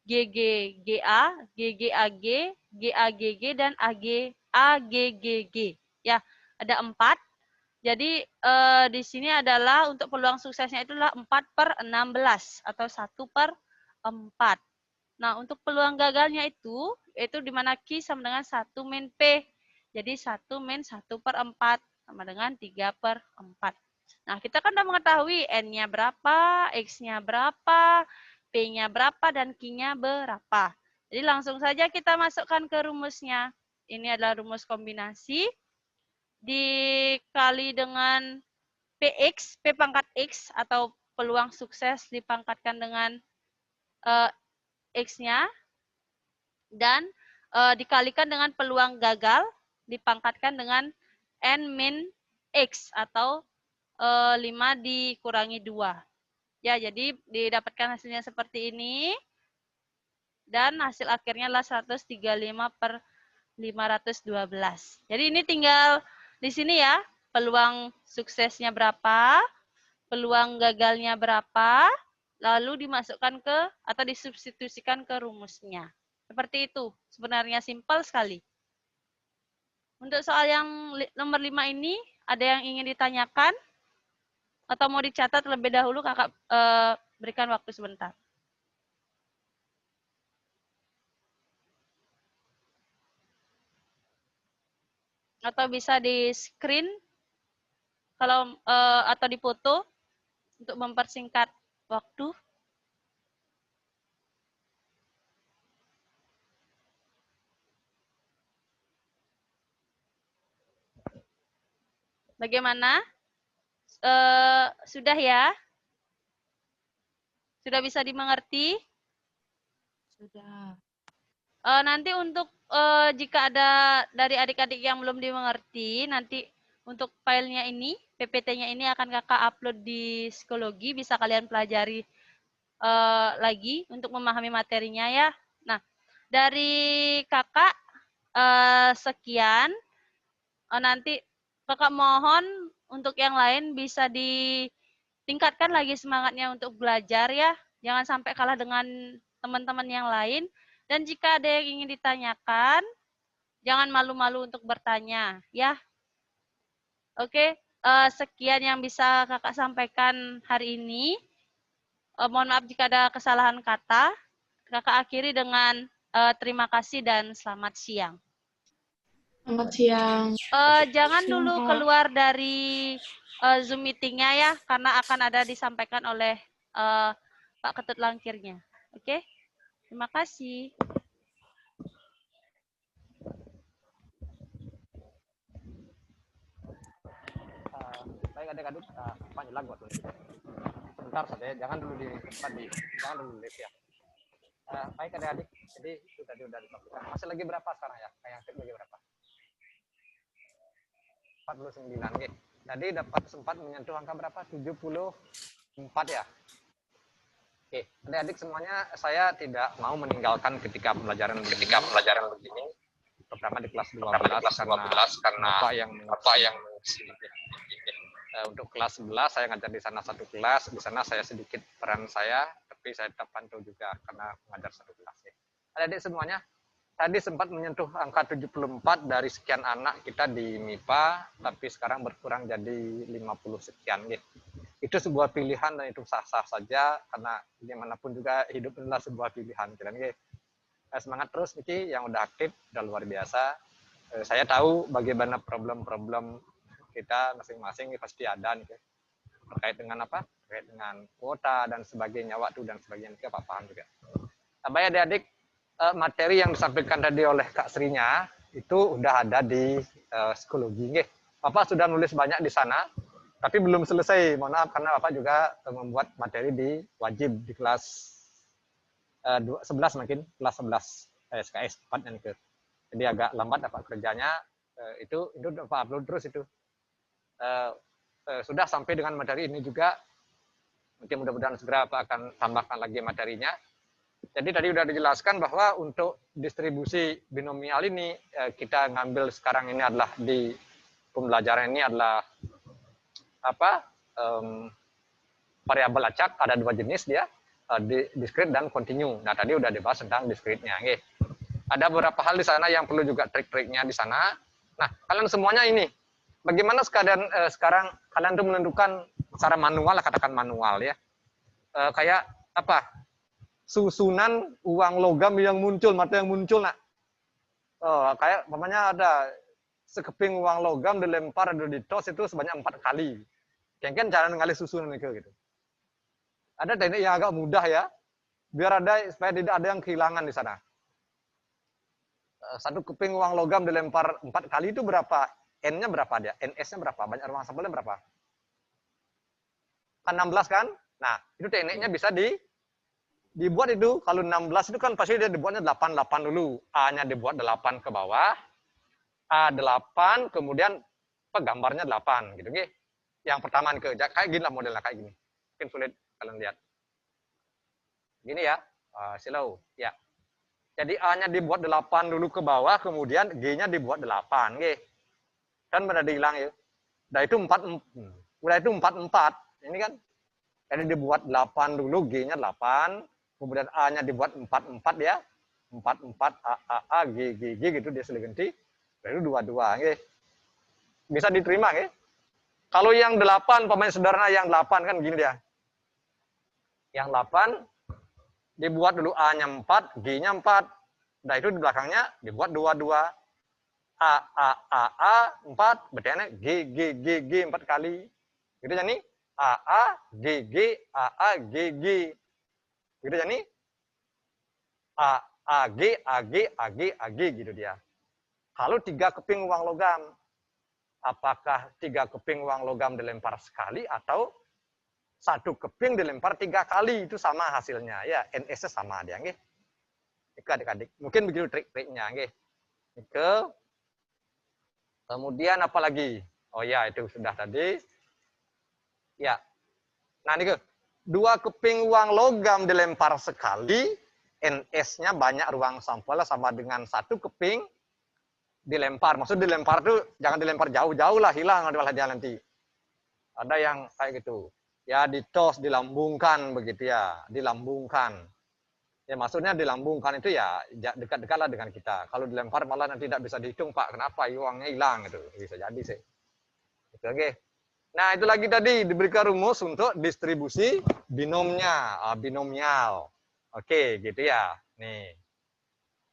GGGA, GGAG, GAGG, dan AGGG. Ya, ada 4. Jadi di sini adalah untuk peluang suksesnya itu adalah 4/16 atau 1/4. Nah, untuk peluang gagalnya itu di mana Q sama dengan 1 min P. Jadi 1 min 1/4 sama dengan 3/4. Nah, kita kan sudah mengetahui N-nya berapa, X-nya berapa, P-nya berapa, dan Q-nya berapa. Jadi langsung saja kita masukkan ke rumusnya. Ini adalah rumus kombinasi. Dikali dengan PX, P pangkat X, atau peluang sukses dipangkatkan dengan X-nya. Dan dikalikan dengan peluang gagal dipangkatkan dengan N min X, atau 5 dikurangi 2. Ya, jadi didapatkan hasilnya seperti ini. Dan hasil akhirnya adalah 135/512. Jadi ini tinggal di sini ya, peluang suksesnya berapa, peluang gagalnya berapa, lalu dimasukkan ke atau disubstitusikan ke rumusnya. Seperti itu. Sebenarnya simpel sekali. Untuk soal yang nomor 5 ini, ada yang ingin ditanyakan? Atau mau dicatat terlebih dahulu, kakak berikan waktu sebentar. Atau bisa di screen kalau atau dipoto untuk mempersingkat waktu. Bagaimana? Sudah ya? Sudah bisa dimengerti? Sudah. Nanti untuk jika ada dari adik-adik yang belum dimengerti, nanti untuk filenya ini, PPT-nya ini akan kakak upload di psikologi, bisa kalian pelajari lagi untuk memahami materinya ya. Nah, dari kakak sekian, nanti kakak mohon untuk yang lain bisa ditingkatkan lagi semangatnya untuk belajar ya. Jangan sampai kalah dengan teman-teman yang lain. Dan jika ada yang ingin ditanyakan, jangan malu-malu untuk bertanya, ya. Oke, sekian yang bisa kakak sampaikan hari ini. Mohon maaf jika ada kesalahan kata. Kakak akhiri dengan terima kasih dan selamat siang. Selamat siang. Jangan Siang, dulu Kak. keluar dari Zoom meeting-nya ya, karena akan ada disampaikan oleh Pak Ketut Langkirnya. Oke? Terima kasih. Baik adik-adik, panjang lagu waktu ini. Sebentar saja, jangan dulu jangan dulu live ya. Baik adik-adik, jadi itu tadi udah disampaikan. Masih lagi berapa sekarang ya? Kayak aktif lagi berapa? 49 gitu. Tadi dapat sempat menyentuh angka berapa? 74 ya. Oke, adik-adik semuanya, saya tidak mau meninggalkan ketika pembelajaran begini, terutama di kelas 12 karena apa yang untuk kelas 11 saya ngajar di sana satu kelas, di sana saya sedikit peran saya, tapi saya tetap pantau juga karena mengajar satu kelas. Adik-adik semuanya, tadi sempat menyentuh angka 74 dari sekian anak kita di MIPA, tapi sekarang berkurang jadi 50 sekian gitu. Itu sebuah pilihan dan itu sah-sah saja karena dimanapun juga hidup adalah sebuah pilihan. semangat terus niki yang udah aktif, udah luar biasa. Saya tahu bagaimana problem-problem kita masing-masing pasti ada nih, terkait dengan apa? Terkait dengan kuota dan sebagainya, waktu dan sebagainya, kita paham juga. Nah, baik adik-adik, materi yang disampaikan tadi oleh Kak Srinya itu udah ada di psikologi. Bapak sudah nulis banyak di sana, tapi belum selesai. Mohon maaf karena Bapak juga membuat materi di wajib di kelas 11 mungkin, kelas 11 SKS 4 yang ke. Jadi agak lambat dapat kerjanya, itu Bapak upload terus itu. Sudah sampai dengan materi ini juga, mungkin mudah-mudahan segera Pak akan tambahkan lagi materinya. Jadi tadi sudah dijelaskan bahwa untuk distribusi binomial ini, kita ngambil sekarang ini adalah di pembelajaran ini adalah apa? Variabel acak, ada dua jenis dia, discrete dan continue. Nah tadi udah dibahas tentang discrete-nya. Ada beberapa hal di sana yang perlu juga trik-triknya di sana. Nah kalian semuanya ini, bagaimana sekarang kalian tuh menentukan secara manual, katakan manual ya, kayak apa? Susunan uang logam yang muncul, mata yang muncul, nak. Kayak namanya ada sekeping uang logam dilempar atau ditos itu sebanyak 4 kali. Kan cara ngalih susunan itu gitu. Ada teknik yang agak mudah ya, biar ada supaya tidak ada yang kehilangan di sana. Satu keping uang logam dilempar 4 kali itu berapa? N-nya berapa dia? NS-nya berapa? Banyak ruang sampelnya berapa? Kan 16 kan? Nah, itu tekniknya bisa dibuat itu. Kalau 16 itu kan pasti dia dibuatnya 8 dulu. A-nya dibuat 8 ke bawah. A8 kemudian gambarnya 8 gitu nggih. Yang pertama kayak gini lah modelnya, kayak gini. Mungkin sulit kalian lihat. Gini ya. Silau. Ya. Jadi A-nya dibuat 8 dulu ke bawah, kemudian G-nya dibuat 8 nggih. Kan benar dihilang ya. Udah itu 4. Ini kan. Jadi dibuat 8 dulu, G-nya 8. Kemudian A-nya dibuat 4 ya. 4 A G gitu dia seligenti. Lalu 2 nggih. Bisa diterima nggih. Kalau yang 8 pemain sederhana yang 8 kan gini dia. Yang 8 dibuat dulu A-nya 4, G-nya 4. Nah itu di belakangnya dibuat 2. A 4, berarti G 4 kali. Gitu ya nih. A G. Gitu ya nih. A G gitu dia. Kalau 3 keping uang logam, apakah 3 keping uang logam dilempar sekali atau 1 keping dilempar 3 kali? Itu sama hasilnya ya, NS-nya sama dia nggih. Itu adik-adik. Mungkin begitu trik-triknya nggih. Kemudian apa lagi? Oh ya, itu sudah tadi. Ya. Nah, ini 2 keping uang logam dilempar sekali, NS-nya banyak ruang sampel sama dengan 1 keping dilempar. Maksud dilempar tuh jangan dilempar jauh-jauh lah, hilang dia nanti. Ada yang kayak gitu. Ya ditos, dilambungkan begitu ya, dilambungkan. Ya maksudnya dilambungkan itu ya dekat-dekatlah dengan kita. Kalau dilempar malah nanti tidak bisa dihitung, Pak. Kenapa? Uangnya hilang gitu. Bisa jadi sih. Itu oke. Nah, itu lagi tadi diberikan rumus untuk distribusi binomnya, binomial. Oke, gitu ya. Nih.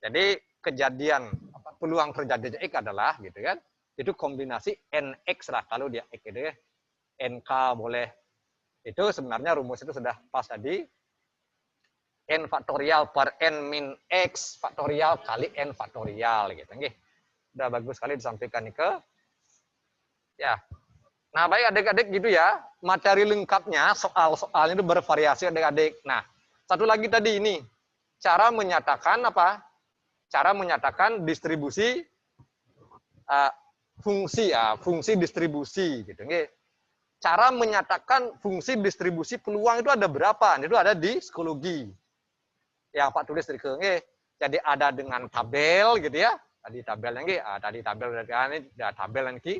Jadi kejadian peluang terjadinya X adalah gitu kan. Itu kombinasi NX lah kalau dia X gitu ya. NK boleh. Itu sebenarnya rumus itu sudah pas tadi. N faktorial per N min X faktorial kali N faktorial gitu nggih. Udah bagus sekali disampaikan nih ke. Ya. Nah, baik adik-adik gitu ya. Materi lengkapnya soal-soalnya itu bervariasi adik-adik. Nah, satu lagi tadi ini cara menyatakan apa? Cara menyatakan distribusi fungsi distribusi gitu nggih. Cara menyatakan fungsi distribusi peluang itu ada berapa? Itu ada di psikologi. Yang Pak tulis dari nggih. Jadi ada dengan tabel gitu ya. Tadi tabel nggih. Tadi tabel ini tabel niki.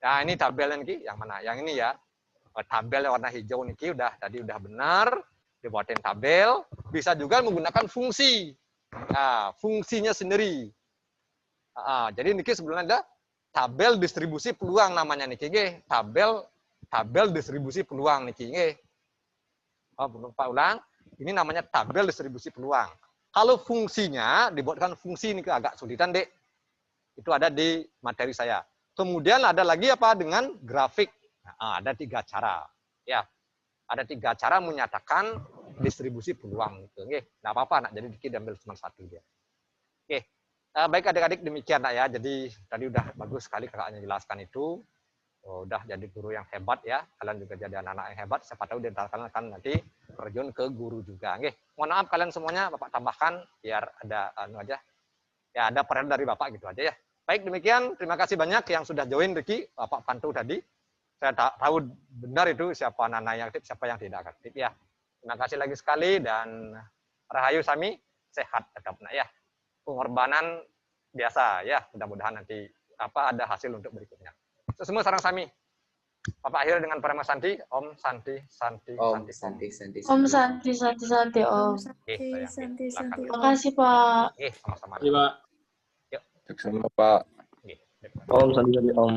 Nah, ini tabel niki yang mana? Yang ini ya. Tabel warna hijau niki tadi udah benar dibuatin tabel. Bisa juga menggunakan fungsi. Nah, fungsinya sendiri. Jadi niki sebelumnya ada tabel distribusi peluang namanya niki nggih. Tabel distribusi peluang niki nggih. Pak ulang. Ini namanya tabel distribusi peluang. Kalau fungsinya, dibuatkan fungsi ini agak sulitan, Dek. Itu ada di materi saya. Kemudian ada lagi apa dengan grafik. Nah, ada 3 cara. Ya, ada 3 cara menyatakan distribusi peluang. Gitu. Nggih, nggak apa-apa, nak jadi dikit ambil cuma 1 dia. Oke, baik adik-adik demikian nak ya. Jadi tadi udah bagus sekali kakaknya jelaskan itu. Oh, udah jadi guru yang hebat ya. Kalian juga jadi anak-anak yang hebat. Siapa tahu di antara kalian akan nanti terjun ke guru juga. Nggih, mohon maaf kalian semuanya Bapak tambahkan biar ada aja. Ya, ada peran dari Bapak gitu aja ya. Baik, demikian. Terima kasih banyak yang sudah join, Ricky, Bapak Pantu tadi. Saya tahu benar itu siapa anak-anak yang aktif, siapa yang tidak aktif ya. Terima kasih lagi sekali dan rahayu sami sehat tetap nak ya. Pengorbanan biasa ya. Mudah-mudahan nanti ada hasil untuk berikutnya. Semua sarang sami. Bapak akhir dengan Parama Santi. Om Santi, Santi, Om Santi. Santi, Santi. Om Santi, Santi, Santi, Om. Santi, Santi. Terima kasih, Pak. Sama-sama. Terima kasih, Pak. Yuk. Sama, Pak. Oke. Om Santi, Om.